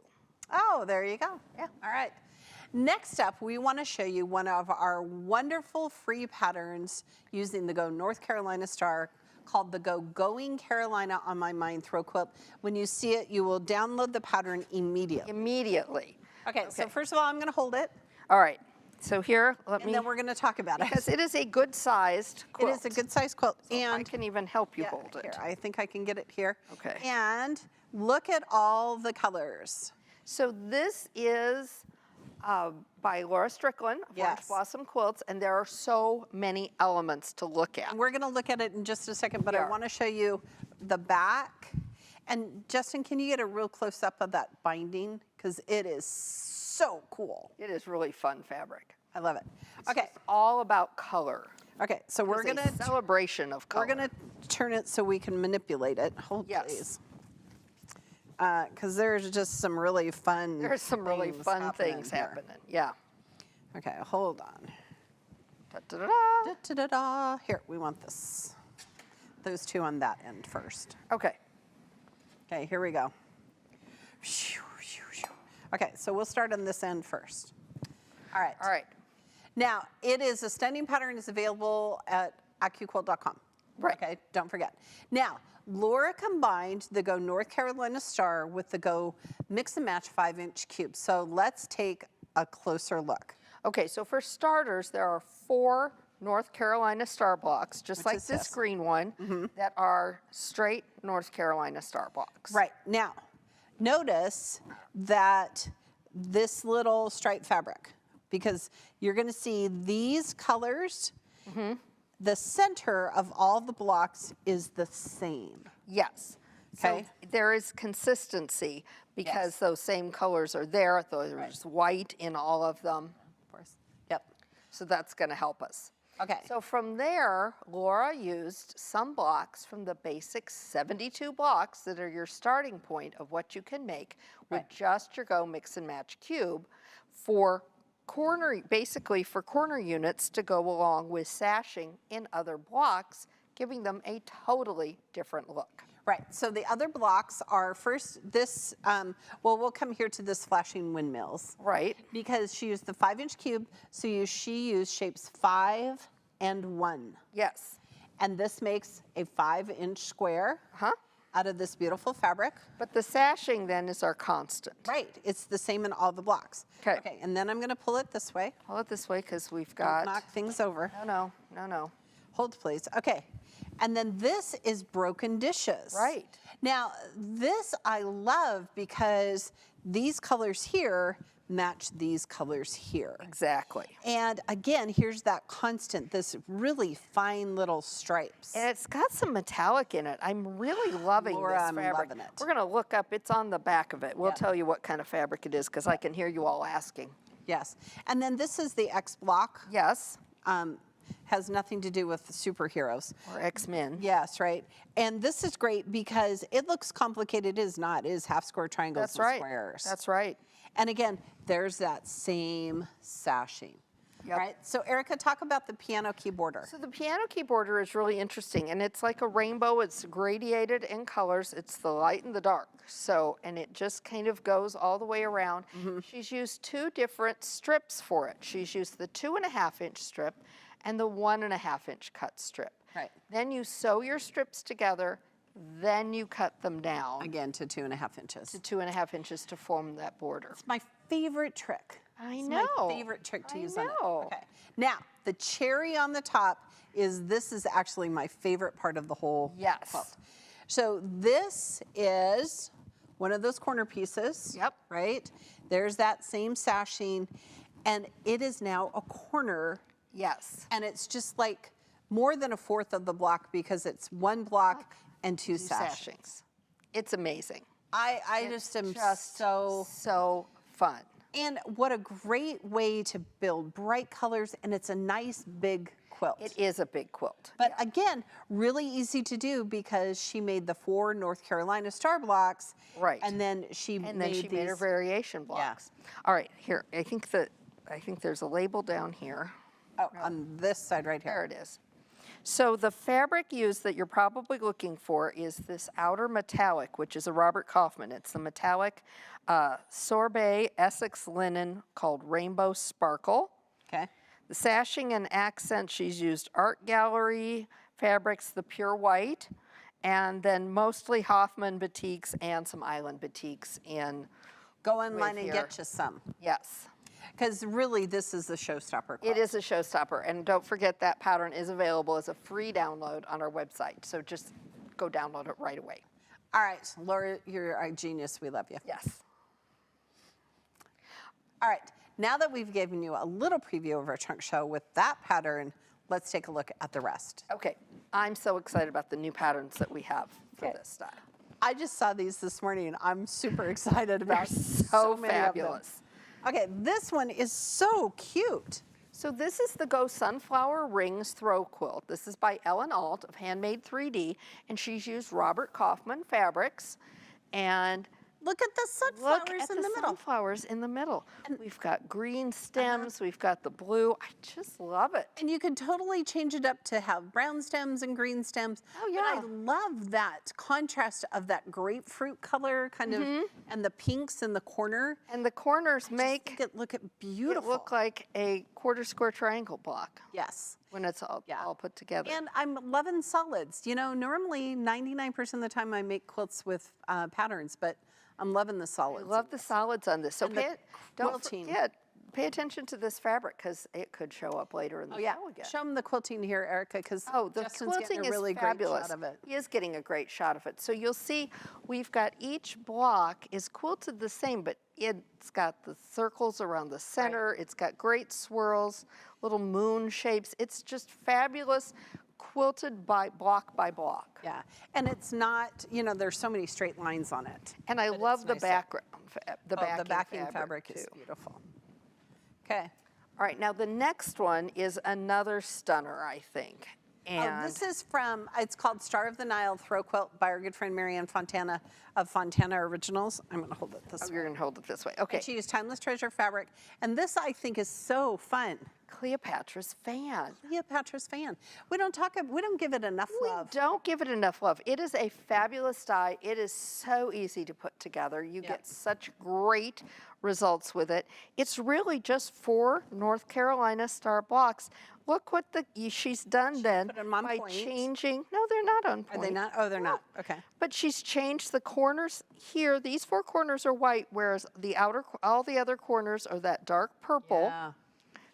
[SPEAKER 1] oh, there you go. Yeah. All right. Next up, we want to show you one of our wonderful free patterns using the Go North Carolina Star called the Go Going Carolina on My Mind Throw Quilt. When you see it, you will download the pattern immediately.
[SPEAKER 2] Immediately.
[SPEAKER 1] Okay, so first of all, I'm going to hold it,
[SPEAKER 2] All right. So here, let
[SPEAKER 1] and
[SPEAKER 2] me,
[SPEAKER 1] then we're going to talk about
[SPEAKER 2] because
[SPEAKER 1] it.
[SPEAKER 2] it is a good-sized
[SPEAKER 1] It
[SPEAKER 2] quilt.
[SPEAKER 1] is a good-sized quilt.
[SPEAKER 2] So if I
[SPEAKER 1] and
[SPEAKER 2] can even help you
[SPEAKER 1] yeah,
[SPEAKER 2] hold it.
[SPEAKER 1] here, I think I can get it here.
[SPEAKER 2] Okay.
[SPEAKER 1] And look at all the colors.
[SPEAKER 2] So this is by Laura Strickland, of Orange
[SPEAKER 1] Yes.
[SPEAKER 2] Blossom Quilts, and there are so many elements to look at.
[SPEAKER 1] And we're going to look at it in just a second, but I
[SPEAKER 2] Yeah.
[SPEAKER 1] want to show you the back. And Justin, can you get a real close-up of that binding? Because it is so cool.
[SPEAKER 2] It is really fun fabric.
[SPEAKER 1] I love it. Okay,
[SPEAKER 2] It's all about color.
[SPEAKER 1] okay, so we're
[SPEAKER 2] It's a
[SPEAKER 1] going to
[SPEAKER 2] celebration of color.
[SPEAKER 1] we're going to turn it so we can manipulate it. Hold,
[SPEAKER 2] Yes.
[SPEAKER 1] please. Because there's just some really fun
[SPEAKER 2] There's some really
[SPEAKER 1] things
[SPEAKER 2] fun
[SPEAKER 1] happening
[SPEAKER 2] things
[SPEAKER 1] here.
[SPEAKER 2] happening. Yeah.
[SPEAKER 1] Okay, hold on.
[SPEAKER 2] Da-da-da-da.
[SPEAKER 1] Da-da-da-da. Here, we want this. Those two on that end first.
[SPEAKER 2] Okay.
[SPEAKER 1] Okay, here we go. Okay, so we'll start on this end first. All right.
[SPEAKER 2] All right.
[SPEAKER 1] Now, it is a standing pattern. It's available at accuquilt.com.
[SPEAKER 2] Right.
[SPEAKER 1] Okay, don't forget. Now, Laura combined the Go North Carolina Star with the Go Mix and Match 5-inch cube. So let's take a closer look.
[SPEAKER 2] Okay, so for starters, there are 4 North Carolina star blocks, just
[SPEAKER 1] Which
[SPEAKER 2] like
[SPEAKER 1] is
[SPEAKER 2] this
[SPEAKER 1] this.
[SPEAKER 2] green one, that are straight North Carolina star blocks.
[SPEAKER 1] Right, now, notice that this little striped fabric, because you're going to see these colors, the center of all the blocks is the same.
[SPEAKER 2] Yes.
[SPEAKER 1] Okay.
[SPEAKER 2] So there is consistency because those same colors are there. There's white in all of them.
[SPEAKER 1] Of course. Yep.
[SPEAKER 2] So that's going to help us.
[SPEAKER 1] Okay.
[SPEAKER 2] So from there, Laura used some blocks from the basic 72 blocks that are your starting point of what you can make with just your Go Mix and Match cube for basically for corner units to go along with sashing in other blocks, giving them a totally different look.
[SPEAKER 1] Right, so the other blocks are first this, well, we'll come here to this flashing windmills.
[SPEAKER 2] Right.
[SPEAKER 1] Because she used the 5-inch cube, so she used shapes 5 and 1.
[SPEAKER 2] Yes.
[SPEAKER 1] And this makes a 5-inch square out of this beautiful fabric.
[SPEAKER 2] But the sashing then is our constant.
[SPEAKER 1] Right, it's the same in all the blocks.
[SPEAKER 2] 'Kay.
[SPEAKER 1] Okay, and then I'm gonna pull it this way.
[SPEAKER 2] Pull it this way because we've
[SPEAKER 1] Don't
[SPEAKER 2] got.
[SPEAKER 1] knock things over.
[SPEAKER 2] No.
[SPEAKER 1] Hold, please. Okay. And then this is broken dishes.
[SPEAKER 2] Right.
[SPEAKER 1] Now, this I love because these colors here match these colors here.
[SPEAKER 2] Exactly.
[SPEAKER 1] And again, here's that constant, this really fine little stripes.
[SPEAKER 2] And it's got some metallic in it. I'm really loving
[SPEAKER 1] Laura,
[SPEAKER 2] this
[SPEAKER 1] I'm
[SPEAKER 2] fabric.
[SPEAKER 1] loving it.
[SPEAKER 2] We're going to look up, it's on the back of it. We'll
[SPEAKER 1] Yep.
[SPEAKER 2] tell you what kind of fabric it is because I can hear you all asking.
[SPEAKER 1] Yes. And then this is the X block.
[SPEAKER 2] Yes,
[SPEAKER 1] Has nothing to do with superheroes.
[SPEAKER 2] or X-Men.
[SPEAKER 1] Yes, right. And this is great because it looks complicated. It is not. It is half square triangles
[SPEAKER 2] That's
[SPEAKER 1] and
[SPEAKER 2] right.
[SPEAKER 1] squares.
[SPEAKER 2] That's right.
[SPEAKER 1] And again, there's that same sashing.
[SPEAKER 2] Yep.
[SPEAKER 1] Right? So Erica, talk about the piano keyboarder.
[SPEAKER 2] So the piano keyboarder is really interesting, and it's like a rainbow. It's gradiated in colors. It's the light and the dark. So, and it just kind of goes all the way around. She's used 2 different strips for it. She's used the 2.5-inch strip and the 1.5-inch cut strip.
[SPEAKER 1] Right.
[SPEAKER 2] Then you sew your strips together, then you cut them down
[SPEAKER 1] Again, to 2.5 inches.
[SPEAKER 2] to 2.5 inches to form that border.
[SPEAKER 1] It's my favorite trick.
[SPEAKER 2] I
[SPEAKER 1] It's
[SPEAKER 2] know.
[SPEAKER 1] my favorite trick to
[SPEAKER 2] I
[SPEAKER 1] use on it.
[SPEAKER 2] know.
[SPEAKER 1] Okay. Now, the cherry on the top is, this is actually my favorite part of the whole
[SPEAKER 2] Yes.
[SPEAKER 1] quilt. So this is one of those corner pieces.
[SPEAKER 2] Yep.
[SPEAKER 1] Right? There's that same sashing, and it is now a corner,
[SPEAKER 2] Yes.
[SPEAKER 1] and it's just like more than a fourth of the block because it's 1 block and 2
[SPEAKER 2] Two
[SPEAKER 1] sashings.
[SPEAKER 2] sashings. It's amazing.
[SPEAKER 1] I just am
[SPEAKER 2] Just so fun.
[SPEAKER 1] And what a great way to build bright colors, and it's a nice big quilt.
[SPEAKER 2] It is a big quilt.
[SPEAKER 1] But again, really easy to do because she made the 4 North Carolina star blocks.
[SPEAKER 2] Right.
[SPEAKER 1] And then she
[SPEAKER 2] And
[SPEAKER 1] made
[SPEAKER 2] then she made her
[SPEAKER 1] these-
[SPEAKER 2] variation blocks. All right, here, I think there's a label down here.
[SPEAKER 1] Oh, on this side right
[SPEAKER 2] There
[SPEAKER 1] here.
[SPEAKER 2] it is. So the fabric used that you're probably looking for is this outer metallic, which is a Robert Kaufman. It's the metallic sorbet Essex linen called Rainbow Sparkle.
[SPEAKER 1] Okay.
[SPEAKER 2] The sashing and accent, she's used Art Gallery fabrics, the pure white, and then mostly Hoffman batiks and some Island batiks in,
[SPEAKER 1] Go online and
[SPEAKER 2] here.
[SPEAKER 1] get you some.
[SPEAKER 2] yes.
[SPEAKER 1] Because really, this is the showstopper quilt.
[SPEAKER 2] It is a showstopper, and don't forget that pattern is available as a free download on our website, so just go download it right away.
[SPEAKER 1] All right, Laura, you're a genius. We love you.
[SPEAKER 2] Yes.
[SPEAKER 1] All right, now that we've given you a little preview of our trunk show with that pattern, let's take a look at the rest.
[SPEAKER 2] Okay, I'm so excited about the new patterns that we have for
[SPEAKER 1] Okay.
[SPEAKER 2] this style.
[SPEAKER 1] I just saw these this morning, and I'm super excited about
[SPEAKER 2] So
[SPEAKER 1] many of them.
[SPEAKER 2] fabulous.
[SPEAKER 1] Okay, this one is so cute.
[SPEAKER 2] So this is the Go Sunflower Rings Throw Quilt. This is by Ellen Alt of Handmade 3D, and she's used Robert Kaufman fabrics. And
[SPEAKER 1] Look at the
[SPEAKER 2] look
[SPEAKER 1] sunflowers
[SPEAKER 2] at
[SPEAKER 1] in
[SPEAKER 2] the
[SPEAKER 1] the middle.
[SPEAKER 2] sunflowers in the middle. We've got green stems, we've got the blue. I just love it.
[SPEAKER 1] And you can totally change it up to have brown stems and green stems.
[SPEAKER 2] Oh,
[SPEAKER 1] But
[SPEAKER 2] yeah.
[SPEAKER 1] I love that contrast of that grapefruit color kind of, and the pinks in the corner.
[SPEAKER 2] And the corners
[SPEAKER 1] Just
[SPEAKER 2] make
[SPEAKER 1] think it look
[SPEAKER 2] it
[SPEAKER 1] beautiful.
[SPEAKER 2] look like a quarter square triangle block
[SPEAKER 1] Yes.
[SPEAKER 2] when it's all put together.
[SPEAKER 1] And I'm loving solids. You know, normally 99% of the time I make quilts with patterns, but I'm loving the
[SPEAKER 2] I
[SPEAKER 1] solids.
[SPEAKER 2] love the solids on this. So
[SPEAKER 1] And the
[SPEAKER 2] don't
[SPEAKER 1] quilting.
[SPEAKER 2] forget, pay attention to this fabric because it could show up later in the
[SPEAKER 1] Oh yeah,
[SPEAKER 2] show again.
[SPEAKER 1] show them the quilting here, Erica, because
[SPEAKER 2] Oh, the
[SPEAKER 1] Justin's
[SPEAKER 2] quilting
[SPEAKER 1] getting a really
[SPEAKER 2] is fabulous.
[SPEAKER 1] great shot of it.
[SPEAKER 2] He is getting a great shot of it. So you'll see we've got each block is quilted the same, but it's got the circles around the center. It's got great swirls, little moon shapes. It's just fabulous, quilted by block by block.
[SPEAKER 1] Yeah, and it's not, you know, there's so many straight lines on it.
[SPEAKER 2] And I
[SPEAKER 1] But
[SPEAKER 2] love
[SPEAKER 1] it's
[SPEAKER 2] the
[SPEAKER 1] nice
[SPEAKER 2] background, the
[SPEAKER 1] The
[SPEAKER 2] backing,
[SPEAKER 1] backing fabric is
[SPEAKER 2] too.
[SPEAKER 1] beautiful. Okay.
[SPEAKER 2] All right, now the next one is another stunner, I think. And
[SPEAKER 1] Oh, this is from, it's called Star of the Nile Throw Quilt by our good friend Marianne Fontana of Fontana Originals. I'm going to hold it this way.
[SPEAKER 2] you're going to hold it this way. Okay,
[SPEAKER 1] And she used Timeless Treasure fabric. And this, I think, is so fun.
[SPEAKER 2] Cleopatra's fan.
[SPEAKER 1] Cleopatra's fan. We don't give it enough love.
[SPEAKER 2] Don't give it enough love. It is a fabulous dye. It is so easy to put together. You get such great results with it. It's really just 4 North Carolina star blocks. Look what she's done then
[SPEAKER 1] put 'em on
[SPEAKER 2] by
[SPEAKER 1] point.
[SPEAKER 2] changing. No, they're not on point.
[SPEAKER 1] Are they not? Oh, they're not. Okay.
[SPEAKER 2] But she's changed the corners here. These 4 corners are white, whereas all the other corners are that dark purple.
[SPEAKER 1] Yeah.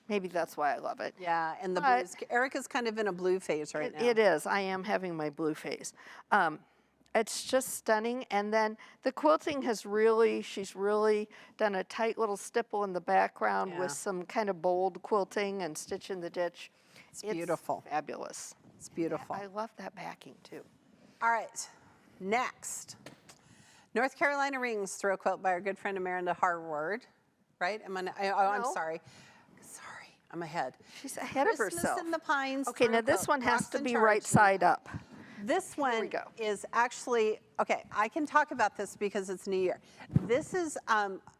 [SPEAKER 2] Maybe that's why I love it.
[SPEAKER 1] Yeah, and the
[SPEAKER 2] But-
[SPEAKER 1] blues. Erica's kind of in a blue phase right now.
[SPEAKER 2] It is. I am having my blue phase. It's just stunning. And then the quilting has really, she's really done a tight little stipple in the background
[SPEAKER 1] Yeah.
[SPEAKER 2] with some kind of bold quilting and stitch in the ditch.
[SPEAKER 1] It's beautiful.
[SPEAKER 2] Fabulous.
[SPEAKER 1] It's beautiful.
[SPEAKER 2] I love that backing too.
[SPEAKER 1] All right, next. North Carolina Rings throw quilt by our good friend Amanda Harward, right? I'm
[SPEAKER 2] No.
[SPEAKER 1] sorry. I'm ahead.
[SPEAKER 2] She's ahead of
[SPEAKER 1] Christmas
[SPEAKER 2] herself.
[SPEAKER 1] in the Pines.
[SPEAKER 2] Okay,
[SPEAKER 1] throw
[SPEAKER 2] now this
[SPEAKER 1] quilt,
[SPEAKER 2] one has
[SPEAKER 1] Rocks
[SPEAKER 2] to
[SPEAKER 1] in
[SPEAKER 2] be
[SPEAKER 1] Charge.
[SPEAKER 2] right side up.
[SPEAKER 1] This one
[SPEAKER 2] go.
[SPEAKER 1] is actually, okay, I can talk about this because it's New Year. This is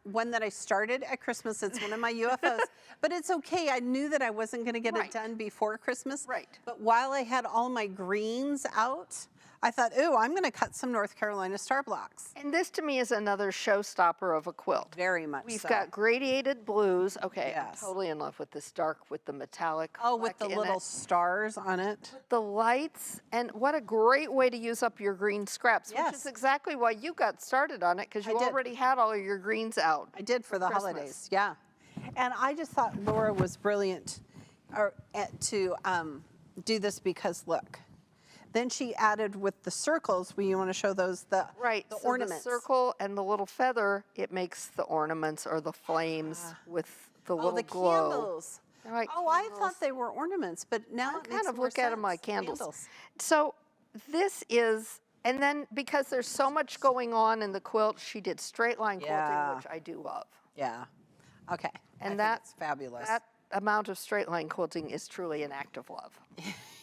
[SPEAKER 1] one that I started at Christmas. It's one of my UFOs, but it's okay. I knew that I wasn't gonna get it
[SPEAKER 2] Right.
[SPEAKER 1] done before Christmas.
[SPEAKER 2] Right.
[SPEAKER 1] But while I had all my greens out, I thought, ooh, I'm gonna cut some North Carolina star blocks.
[SPEAKER 2] And this to me is another showstopper of a quilt.
[SPEAKER 1] Very much
[SPEAKER 2] We've
[SPEAKER 1] so.
[SPEAKER 2] got gradiated blues. Okay, I'm
[SPEAKER 1] Yes.
[SPEAKER 2] totally in love with this dark with the metallic.
[SPEAKER 1] Oh, with the
[SPEAKER 2] black in
[SPEAKER 1] little
[SPEAKER 2] it.
[SPEAKER 1] stars on it.
[SPEAKER 2] The lights, and what a great way to use up your green scraps, which
[SPEAKER 1] Yes.
[SPEAKER 2] is exactly why you got started on it, because
[SPEAKER 1] I
[SPEAKER 2] you
[SPEAKER 1] did.
[SPEAKER 2] already had all of your greens out.
[SPEAKER 1] I did for the
[SPEAKER 2] Christmas.
[SPEAKER 1] holidays, yeah. And I just thought Laura was brilliant to do this because look. Then she added with the circles, you want to show those, the
[SPEAKER 2] So
[SPEAKER 1] ornaments.
[SPEAKER 2] the circle and the little feather, it makes the ornaments or the flames with the
[SPEAKER 1] Oh,
[SPEAKER 2] little
[SPEAKER 1] the
[SPEAKER 2] glow.
[SPEAKER 1] candles.
[SPEAKER 2] They're like
[SPEAKER 1] Oh, I
[SPEAKER 2] candles.
[SPEAKER 1] thought they were ornaments, but now
[SPEAKER 2] I
[SPEAKER 1] it makes
[SPEAKER 2] kind of
[SPEAKER 1] more
[SPEAKER 2] look at them like
[SPEAKER 1] sense.
[SPEAKER 2] candles. So this is, and then because there's so much going on in the quilt, she did straight line quilting,
[SPEAKER 1] Yeah.
[SPEAKER 2] which I do love.
[SPEAKER 1] Yeah. Okay.
[SPEAKER 2] And
[SPEAKER 1] I think
[SPEAKER 2] that-
[SPEAKER 1] it's fabulous.
[SPEAKER 2] That amount of straight line quilting is truly an act of love.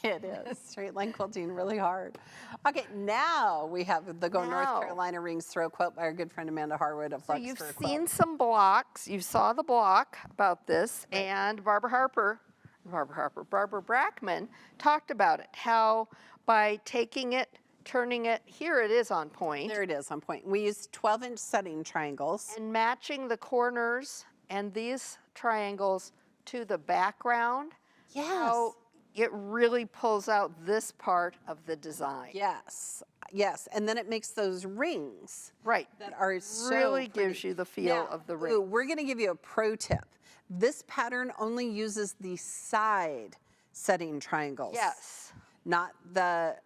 [SPEAKER 1] It is. Straight line quilting, really hard. Okay, now we have the Go North
[SPEAKER 2] Now.
[SPEAKER 1] Carolina Rings Throw quilt by our good friend Amanda Harwood of
[SPEAKER 2] So
[SPEAKER 1] Lux
[SPEAKER 2] you've
[SPEAKER 1] Fur Quilt.
[SPEAKER 2] seen some blocks. You saw the block about this, and Barbara Brackman talked about it, how by taking it, turning it, here it is on point,
[SPEAKER 1] There it is on point. We used 12-inch setting triangles.
[SPEAKER 2] and matching the corners and these triangles to the background,
[SPEAKER 1] Yes.
[SPEAKER 2] how it really pulls out this part of the design.
[SPEAKER 1] Yes. Yes. And then it makes those rings
[SPEAKER 2] Right.
[SPEAKER 1] that are so
[SPEAKER 2] really
[SPEAKER 1] pretty.
[SPEAKER 2] gives you the feel
[SPEAKER 1] Now,
[SPEAKER 2] of the
[SPEAKER 1] ooh,
[SPEAKER 2] ring.
[SPEAKER 1] we're going to give you a pro tip. This pattern only uses the side setting triangles.
[SPEAKER 2] Yes.
[SPEAKER 1] Not the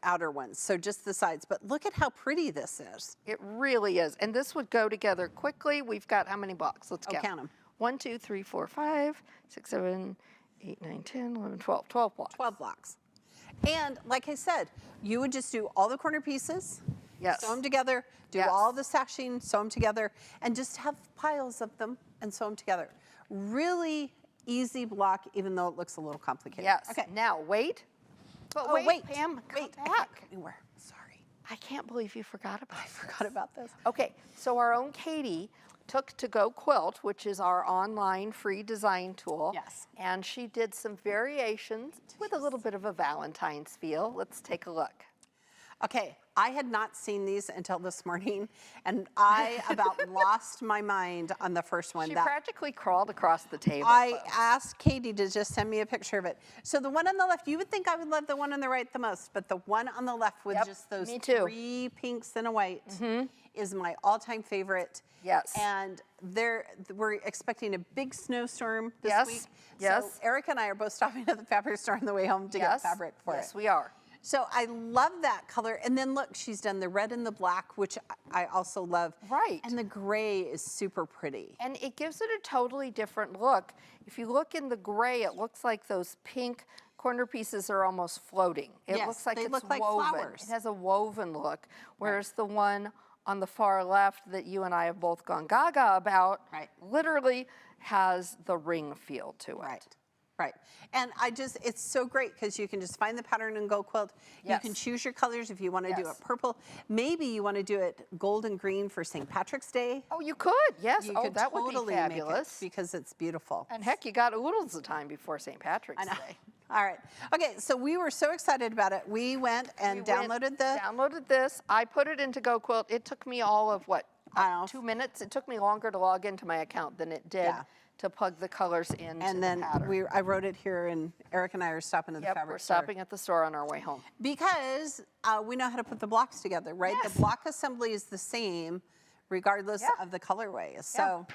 [SPEAKER 1] outer ones. So just the sides. But look at how pretty this is.
[SPEAKER 2] It really is. And this would go together quickly. We've got how many blocks? Let's
[SPEAKER 1] Oh,
[SPEAKER 2] count.
[SPEAKER 1] count 'em.
[SPEAKER 2] 1, 2, 3, 4, 5, 6, 7, 8, 9, 10, 11, 12. 12 blocks.
[SPEAKER 1] 12 blocks. And like I said, you would just do all the corner pieces,
[SPEAKER 2] Yes.
[SPEAKER 1] sew them together, do
[SPEAKER 2] Yes.
[SPEAKER 1] all the sashing, sew them together, and just have piles of them and sew them together. Really easy block, even though it looks a little complicated.
[SPEAKER 2] Yes.
[SPEAKER 1] Okay.
[SPEAKER 2] Now, wait. But
[SPEAKER 1] Oh, wait.
[SPEAKER 2] Pam, come
[SPEAKER 1] wait.
[SPEAKER 2] back.
[SPEAKER 1] Anywhere. Sorry.
[SPEAKER 2] I can't believe you forgot about
[SPEAKER 1] I
[SPEAKER 2] it.
[SPEAKER 1] forgot about this.
[SPEAKER 2] Okay, so our own Katie took To Go Quilt, which is our online free design tool.
[SPEAKER 1] Yes.
[SPEAKER 2] And she did some variations with a little bit of a Valentine's feel. Let's take a look.
[SPEAKER 1] Okay, I had not seen these until this morning, and I about lost my mind on the first one.
[SPEAKER 2] She
[SPEAKER 1] That-
[SPEAKER 2] practically crawled across the table.
[SPEAKER 1] I
[SPEAKER 2] folks.
[SPEAKER 1] asked Katie to just send me a picture of it. So the one on the left, you would think I would love the one on the right the most, but the one on the left with
[SPEAKER 2] Yep,
[SPEAKER 1] just those
[SPEAKER 2] me too.
[SPEAKER 1] 3 pinks and a white is my all-time favorite.
[SPEAKER 2] Yes.
[SPEAKER 1] And we're expecting a big snowstorm this
[SPEAKER 2] Yes,
[SPEAKER 1] week.
[SPEAKER 2] yes.
[SPEAKER 1] So Erica and I are both stopping at the fabric store on the way home to get fabric for
[SPEAKER 2] yes,
[SPEAKER 1] it.
[SPEAKER 2] we are.
[SPEAKER 1] So I love that color. And then look, she's done the red and the black, which I also love.
[SPEAKER 2] Right.
[SPEAKER 1] And the gray is super pretty.
[SPEAKER 2] And it gives it a totally different look. If you look in the gray, it looks like those pink corner pieces are almost floating. It
[SPEAKER 1] Yes,
[SPEAKER 2] looks like
[SPEAKER 1] they
[SPEAKER 2] it's
[SPEAKER 1] look like
[SPEAKER 2] woven.
[SPEAKER 1] flowers.
[SPEAKER 2] It has a woven look, whereas the one on the far left that you and I have both gone gaga about
[SPEAKER 1] Right.
[SPEAKER 2] literally has the ring feel to it.
[SPEAKER 1] Right, right. And it's so great because you can just find the pattern and Go Quilt. You
[SPEAKER 2] Yes.
[SPEAKER 1] can choose your colors if you want to do
[SPEAKER 2] Yes.
[SPEAKER 1] it purple. Maybe you want to do it gold and green for St. Patrick's Day.
[SPEAKER 2] Oh, you could, yes.
[SPEAKER 1] You
[SPEAKER 2] Oh,
[SPEAKER 1] could
[SPEAKER 2] that
[SPEAKER 1] totally
[SPEAKER 2] would be
[SPEAKER 1] make it
[SPEAKER 2] fabulous.
[SPEAKER 1] because it's beautiful.
[SPEAKER 2] And heck, you got oodles of time before St. Patrick's
[SPEAKER 1] I know.
[SPEAKER 2] Day.
[SPEAKER 1] All right. Okay, so we were so excited about it. We went and downloaded
[SPEAKER 2] Downloaded this. I put it into Go Quilt. It took me all of what?
[SPEAKER 1] I don't know.
[SPEAKER 2] 2 minutes. It took me longer to log into my account than it did
[SPEAKER 1] Yeah.
[SPEAKER 2] to plug the colors into
[SPEAKER 1] and then
[SPEAKER 2] the pattern.
[SPEAKER 1] I wrote it here, and Eric and I are stopping at the
[SPEAKER 2] Yep,
[SPEAKER 1] fabric
[SPEAKER 2] we're
[SPEAKER 1] store.
[SPEAKER 2] stopping at the store on our way home.
[SPEAKER 1] Because we know how to put the blocks together, right?
[SPEAKER 2] Yes.
[SPEAKER 1] The block assembly is the same regardless
[SPEAKER 2] Yeah.
[SPEAKER 1] of the colorway. So,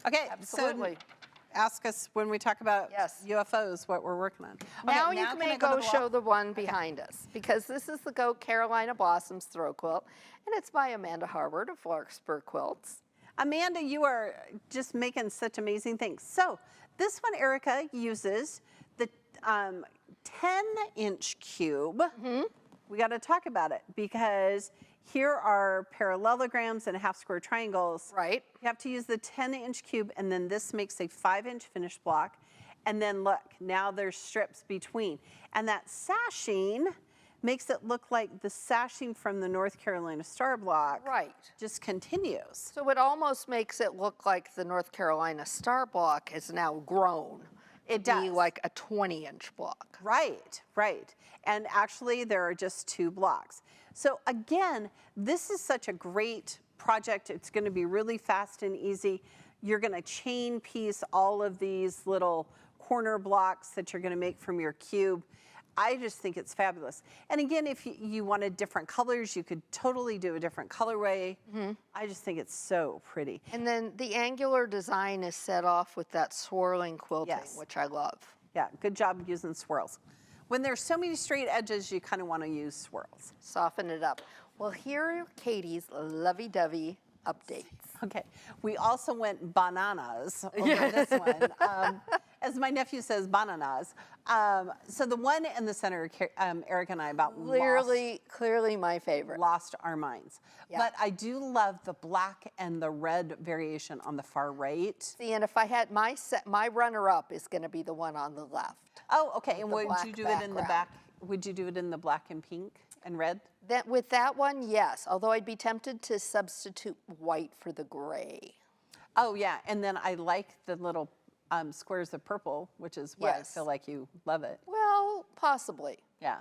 [SPEAKER 1] okay.
[SPEAKER 2] Absolutely.
[SPEAKER 1] So ask us when we talk about
[SPEAKER 2] Yes.
[SPEAKER 1] UFOs what we're working on.
[SPEAKER 2] Now
[SPEAKER 1] Okay,
[SPEAKER 2] you
[SPEAKER 1] can
[SPEAKER 2] may
[SPEAKER 1] I to
[SPEAKER 2] go
[SPEAKER 1] the
[SPEAKER 2] show
[SPEAKER 1] wall?
[SPEAKER 2] the one behind us, because this is the Go Carolina Blossoms Throw Quilt, and it's by Amanda Harbert of Larkspur Quilts.
[SPEAKER 1] Amanda, you are just making such amazing things. So this one, Erica, uses the 10-inch cube. We got to talk about it because here are parallelograms and half square triangles.
[SPEAKER 2] Right.
[SPEAKER 1] You have to use the 10-inch cube, and then this makes a 5-inch finished block. And then look, now there's strips between. And that sashing makes it look like the sashing from the North Carolina Star block
[SPEAKER 2] Right.
[SPEAKER 1] just continues.
[SPEAKER 2] So it almost makes it look like the North Carolina Star block is now grown.
[SPEAKER 1] It
[SPEAKER 2] to be
[SPEAKER 1] does.
[SPEAKER 2] like a 20-inch block.
[SPEAKER 1] Right, right. And actually, there are just 2 blocks. So again, this is such a great project. It's going to be really fast and easy. You're going to chain piece all of these little corner blocks that you're going to make from your cube. I just think it's fabulous. And again, if you wanted different colors, you could totally do a different colorway. I just think it's so pretty.
[SPEAKER 2] And then the angular design is set off with that swirling quilting,
[SPEAKER 1] Yes.
[SPEAKER 2] which I love.
[SPEAKER 1] Yeah, good job using swirls. When there's so many straight edges, you kind of want to use swirls.
[SPEAKER 2] Soften it up. Well, here are Katie's lovey-dovey updates.
[SPEAKER 1] Okay, we also went bananas over this one. As my nephew says, bananas. So the one in the center, Erica and I about
[SPEAKER 2] Clearly my favorite.
[SPEAKER 1] lost our minds.
[SPEAKER 2] Yeah.
[SPEAKER 1] But I do love the black and the red variation on the far right.
[SPEAKER 2] See, and if I had my runner-up is going to be the one on the left.
[SPEAKER 1] Oh, okay, and
[SPEAKER 2] the
[SPEAKER 1] would
[SPEAKER 2] black
[SPEAKER 1] you do it in the
[SPEAKER 2] background.
[SPEAKER 1] back? Would you do it in the black and pink and red?
[SPEAKER 2] With that one, yes. Although I'd be tempted to substitute white for the gray.
[SPEAKER 1] Oh yeah, and then I like the little squares of purple, which is why
[SPEAKER 2] Yes.
[SPEAKER 1] I feel like you love it.
[SPEAKER 2] Well, possibly.
[SPEAKER 1] Yeah.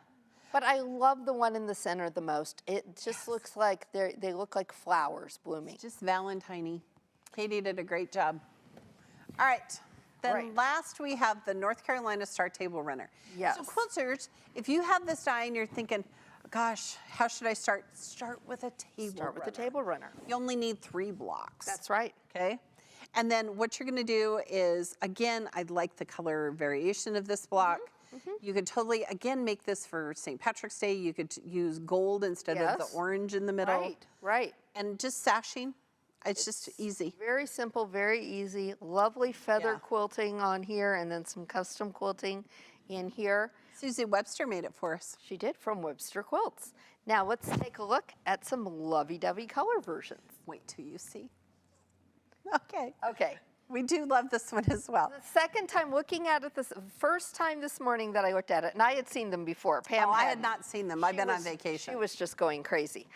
[SPEAKER 2] But I love the one in the center the most. It just looks like they look like flowers blooming.
[SPEAKER 1] Just Valentine-y. Katie did a great job. All right. Then
[SPEAKER 2] Right.
[SPEAKER 1] last we have the North Carolina Star Table Runner.
[SPEAKER 2] Yes.
[SPEAKER 1] So quilters, if you have this die and you're thinking, gosh, how should I start? Start with a table
[SPEAKER 2] Start with the
[SPEAKER 1] runner.
[SPEAKER 2] table runner.
[SPEAKER 1] You only need 3 blocks.
[SPEAKER 2] That's right.
[SPEAKER 1] Okay. And then what you're going to do is, again, I'd like the color variation of this block. You could totally, again, make this for St. Patrick's Day. You could use gold instead of
[SPEAKER 2] Yes.
[SPEAKER 1] the orange in the middle.
[SPEAKER 2] Right, right.
[SPEAKER 1] And just sashing. It's just easy.
[SPEAKER 2] Very simple, very easy. Lovely feather
[SPEAKER 1] Yeah.
[SPEAKER 2] quilting on here and then some custom quilting in here.
[SPEAKER 1] Susie Webster made it for us.
[SPEAKER 2] She did from Webster Quilts. Now let's take a look at some lovey-dovey color versions.
[SPEAKER 1] Wait till you see. Okay.
[SPEAKER 2] Okay.
[SPEAKER 1] We do love this one as well.
[SPEAKER 2] The second time looking at it, this first time this morning that I looked at it, and I had seen them before. Pam
[SPEAKER 1] Oh, I had
[SPEAKER 2] hadn't.
[SPEAKER 1] not seen them. I've been on
[SPEAKER 2] She
[SPEAKER 1] vacation.
[SPEAKER 2] was just going crazy.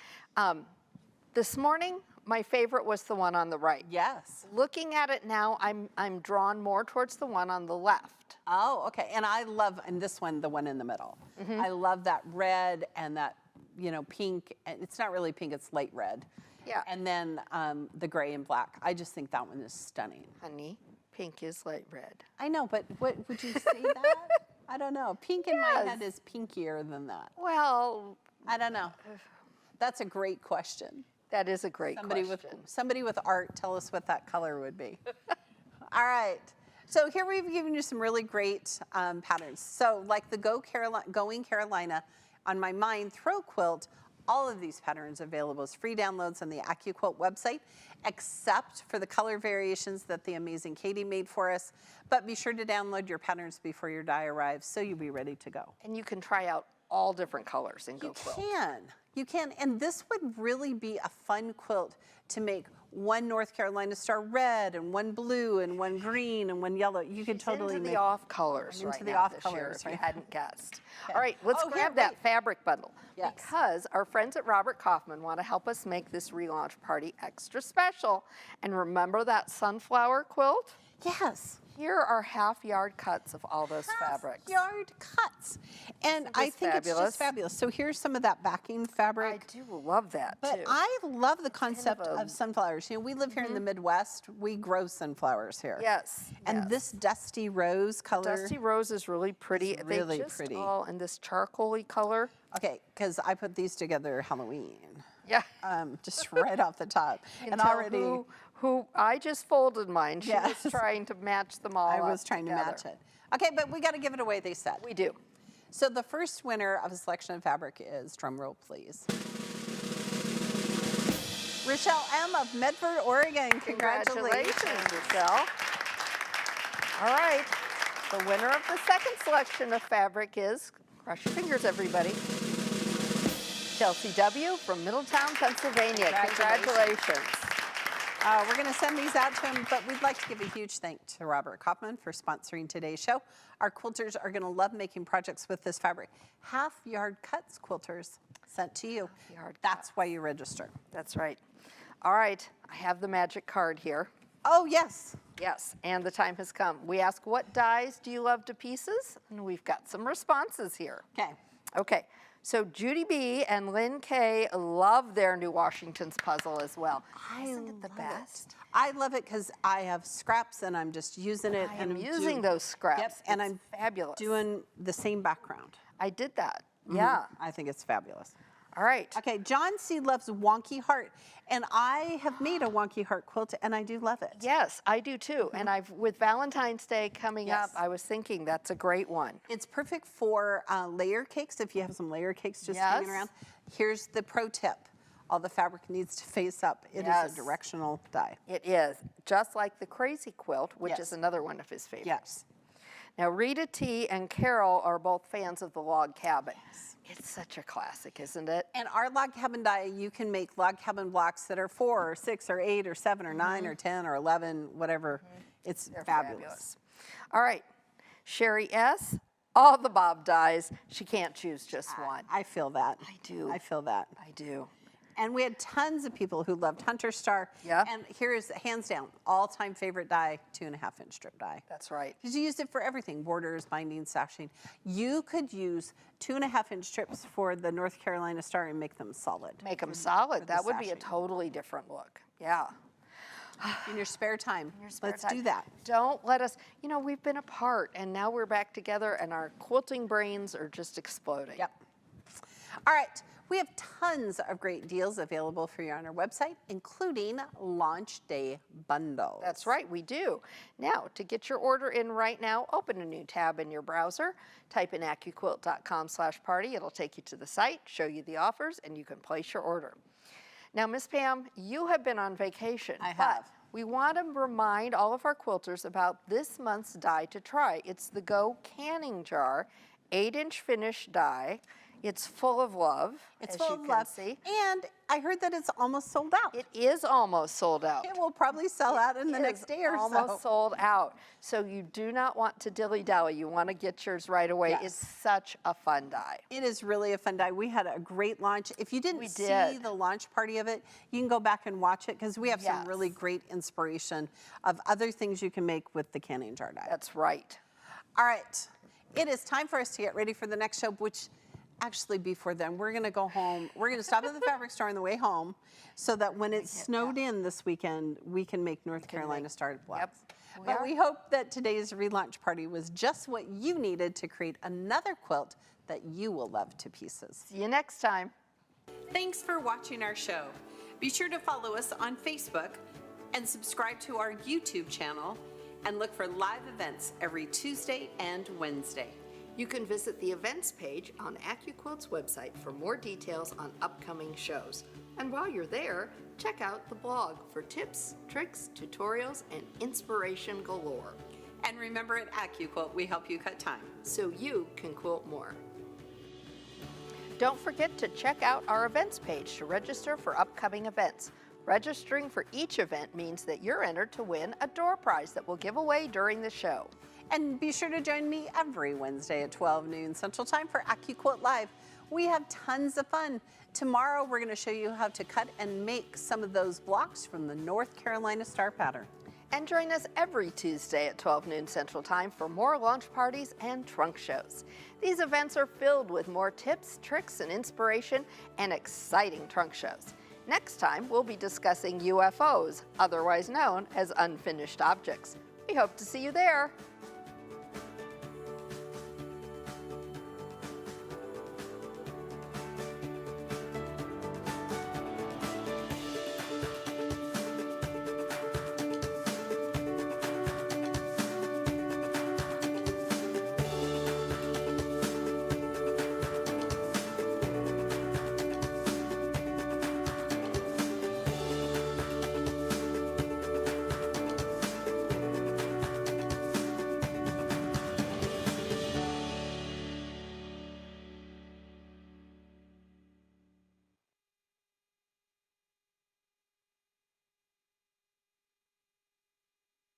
[SPEAKER 2] This morning, my favorite was the one on the right.
[SPEAKER 1] Yes.
[SPEAKER 2] Looking at it now, I'm drawn more towards the one on the left.
[SPEAKER 1] Oh, okay. And I love, and this one, the one in the middle. I love that red and that, pink. And it's not really pink, it's light red.
[SPEAKER 2] Yeah.
[SPEAKER 1] And then the gray and black. I just think that one is stunning.
[SPEAKER 2] Honey, pink is light red.
[SPEAKER 1] I know, but what would you say that? I don't know. Pink in my head
[SPEAKER 2] Yes.
[SPEAKER 1] is pinkier than that.
[SPEAKER 2] Well,
[SPEAKER 1] I don't know. That's a great question.
[SPEAKER 2] that is a great question.
[SPEAKER 1] Somebody with art, tell us what that color would be. All right. So here we've given you some really great patterns. So like the Going Carolina on my Mind Throw Quilt, all of these patterns available as free downloads on the AccuQuilt website, except for the color variations that the amazing Katie made for us. But be sure to download your patterns before your die arrives so you'll be ready to go.
[SPEAKER 2] And you can try out all different colors in Go Quilt.
[SPEAKER 1] You can, and this would really be a fun quilt to make one North Carolina Star red and one blue and one green and one yellow. You could totally
[SPEAKER 2] into
[SPEAKER 1] make
[SPEAKER 2] the off colors
[SPEAKER 1] into
[SPEAKER 2] right
[SPEAKER 1] the
[SPEAKER 2] now
[SPEAKER 1] off
[SPEAKER 2] this year,
[SPEAKER 1] colors,
[SPEAKER 2] if you
[SPEAKER 1] right?
[SPEAKER 2] hadn't guessed. All right, let's
[SPEAKER 1] Oh, here,
[SPEAKER 2] grab that
[SPEAKER 1] wait.
[SPEAKER 2] fabric bundle.
[SPEAKER 1] Yes.
[SPEAKER 2] Because our friends at Robert Kaufman want to help us make this relaunch party extra special. And remember that sunflower quilt?
[SPEAKER 1] Yes.
[SPEAKER 2] Here are half-yard cuts of all those fabrics.
[SPEAKER 1] Yard cuts. And I
[SPEAKER 2] this
[SPEAKER 1] think it's
[SPEAKER 2] fabulous?
[SPEAKER 1] just fabulous. So here's some of that backing fabric.
[SPEAKER 2] I do love that,
[SPEAKER 1] But
[SPEAKER 2] too.
[SPEAKER 1] I love the concept
[SPEAKER 2] a-
[SPEAKER 1] of sunflowers. We live here in the Midwest. We grow sunflowers here.
[SPEAKER 2] Yes.
[SPEAKER 1] And
[SPEAKER 2] yes.
[SPEAKER 1] this dusty rose color.
[SPEAKER 2] Dusty rose is really pretty.
[SPEAKER 1] It's really
[SPEAKER 2] they just
[SPEAKER 1] pretty.
[SPEAKER 2] all in this charcoaly color.
[SPEAKER 1] Okay, because I put these together Halloween.
[SPEAKER 2] Yeah.
[SPEAKER 1] Just right off the top.
[SPEAKER 2] You can
[SPEAKER 1] And
[SPEAKER 2] tell
[SPEAKER 1] already,
[SPEAKER 2] who I just folded mine. She
[SPEAKER 1] Yes.
[SPEAKER 2] was trying to match them all
[SPEAKER 1] I
[SPEAKER 2] up
[SPEAKER 1] was trying
[SPEAKER 2] together.
[SPEAKER 1] to match it. Okay, but we got to give it away, they said.
[SPEAKER 2] We do.
[SPEAKER 1] So the first winner of a selection of fabric is, drum roll please, Rochelle M. of Medford, Oregon. Congratulations.
[SPEAKER 2] Rochelle. All right, the winner of the second selection of fabric is, cross your fingers, everybody, Chelsea W. from Middletown, Pennsylvania. Congratulations.
[SPEAKER 1] We're going to send these out to him, but we'd like to give a huge thank to Robert Kaufman for sponsoring today's show. Our quilters are going to love making projects with this fabric. Half-yard cuts quilters sent to you. That's why you register.
[SPEAKER 2] That's right. All right, I have the magic card here.
[SPEAKER 1] Oh, yes.
[SPEAKER 2] Yes, and the time has come. We ask, what dies do you love to pieces? And we've got some responses here.
[SPEAKER 1] Okay.
[SPEAKER 2] Okay, so Judy B. and Lynn K. love their new Washington's puzzle as well. Isn't it the best?
[SPEAKER 1] I love it because I have scraps and I'm just using it.
[SPEAKER 2] I'm using those scraps.
[SPEAKER 1] Yep, and
[SPEAKER 2] It's
[SPEAKER 1] I'm
[SPEAKER 2] fabulous.
[SPEAKER 1] doing the same background.
[SPEAKER 2] I did that. Yeah.
[SPEAKER 1] I think it's fabulous.
[SPEAKER 2] All right.
[SPEAKER 1] Okay, John C. loves Wonky Heart, and I have made a Wonky Heart quilt, and I do love it.
[SPEAKER 2] Yes, I do too. And with Valentine's Day coming up,
[SPEAKER 1] Yes.
[SPEAKER 2] I was thinking that's a great one.
[SPEAKER 1] It's perfect for layer cakes, if you have some layer cakes just hanging around. Here's the pro tip. All the fabric needs to face up. It is a directional die.
[SPEAKER 2] It is, just like the Crazy Quilt, which
[SPEAKER 1] Yes.
[SPEAKER 2] is another one of his favorites.
[SPEAKER 1] Yes.
[SPEAKER 2] Now, Rita T. and Carol are both fans of the log cabin. It's such a classic, isn't it?
[SPEAKER 1] And our log cabin die, you can make log cabin blocks that are 4 or 6 or 8 or 7 or 9 or 10 or 11, whatever. It's fabulous.
[SPEAKER 2] All right, Sherry S., all the Bob dies. She can't choose just one.
[SPEAKER 1] I feel that.
[SPEAKER 2] I do.
[SPEAKER 1] I feel that.
[SPEAKER 2] I do.
[SPEAKER 1] And we had tons of people who loved Hunter Star.
[SPEAKER 2] Yeah.
[SPEAKER 1] And here's, hands down, all-time favorite die, 2.5-inch strip die.
[SPEAKER 2] That's right.
[SPEAKER 1] Because you used it for everything, borders, binding, sashing. You could use 2.5-inch strips for the North Carolina Star and make them solid.
[SPEAKER 2] Make them solid.
[SPEAKER 1] the
[SPEAKER 2] That would be a
[SPEAKER 1] sashing.
[SPEAKER 2] totally different look. Yeah.
[SPEAKER 1] In your spare time.
[SPEAKER 2] Spare
[SPEAKER 1] Let's
[SPEAKER 2] time.
[SPEAKER 1] do that.
[SPEAKER 2] Don't let us, we've been apart and now we're back together and our quilting brains are just exploding.
[SPEAKER 1] Yep. All right. We have tons of great deals available for you on our website, including launch day bundles.
[SPEAKER 2] That's right, we do. Now, to get your order in right now, open a new tab in your browser, type in accuquilt.com/party. It'll take you to the site, show you the offers, and you can place your order. Now, Miss Pam, you have been on vacation.
[SPEAKER 1] I
[SPEAKER 2] but
[SPEAKER 1] have.
[SPEAKER 2] we want to remind all of our quilters about this month's die to try. It's the Go Canning Jar, 8-inch finish die. It's full of love,
[SPEAKER 1] It's
[SPEAKER 2] as
[SPEAKER 1] full
[SPEAKER 2] you
[SPEAKER 1] of
[SPEAKER 2] can
[SPEAKER 1] love.
[SPEAKER 2] see.
[SPEAKER 1] And I heard that it's almost sold out.
[SPEAKER 2] It is almost sold out.
[SPEAKER 1] It will probably sell out in the next day or so.
[SPEAKER 2] Almost sold out. So you do not want to dilly-dally. You want to get yours right away.
[SPEAKER 1] Yes.
[SPEAKER 2] It's such a fun die.
[SPEAKER 1] It is really a fun die. We had a great launch. If you didn't
[SPEAKER 2] We
[SPEAKER 1] see
[SPEAKER 2] did.
[SPEAKER 1] the launch party of it, you can go back and watch it because we have some
[SPEAKER 2] Yes.
[SPEAKER 1] really great inspiration of other things you can make with the canning jar die.
[SPEAKER 2] That's right.
[SPEAKER 1] All right. It is time for us to get ready for the next show, which actually before then, we're going to go home. We're going to stop at the fabric store on the way home so that when it snowed in this weekend, we can make North Carolina Star blocks.
[SPEAKER 2] Yep.
[SPEAKER 1] But we hope that today's relaunch party was just what you needed to create another quilt that you will love to pieces.
[SPEAKER 2] See you next time.
[SPEAKER 1] Thanks for watching our show. Be sure to follow us on Facebook and subscribe to our YouTube channel and look for live events every Tuesday and Wednesday.
[SPEAKER 2] You can visit the events page on AccuQuilt's website for more details on upcoming shows. And while you're there, check out the blog for tips, tricks, tutorials, and inspiration galore.
[SPEAKER 1] And remember, at AccuQuilt, we help you cut time.
[SPEAKER 2] So you can quilt more. Don't forget to check out our events page to register for upcoming events. Registering for each event means that you're entered to win a door prize that we'll give away during the show.
[SPEAKER 1] And be sure to join me every Wednesday at 12 noon Central Time for AccuQuilt Live. We have tons of fun. Tomorrow, we're going to show you how to cut and make some of those blocks from the North Carolina Star pattern.
[SPEAKER 2] And join us every Tuesday at 12 noon Central Time for more launch parties and trunk shows. These events are filled with more tips, tricks, and inspiration, and exciting trunk shows. Next time, we'll be discussing UFOs, otherwise known as unfinished objects. We hope to see you there.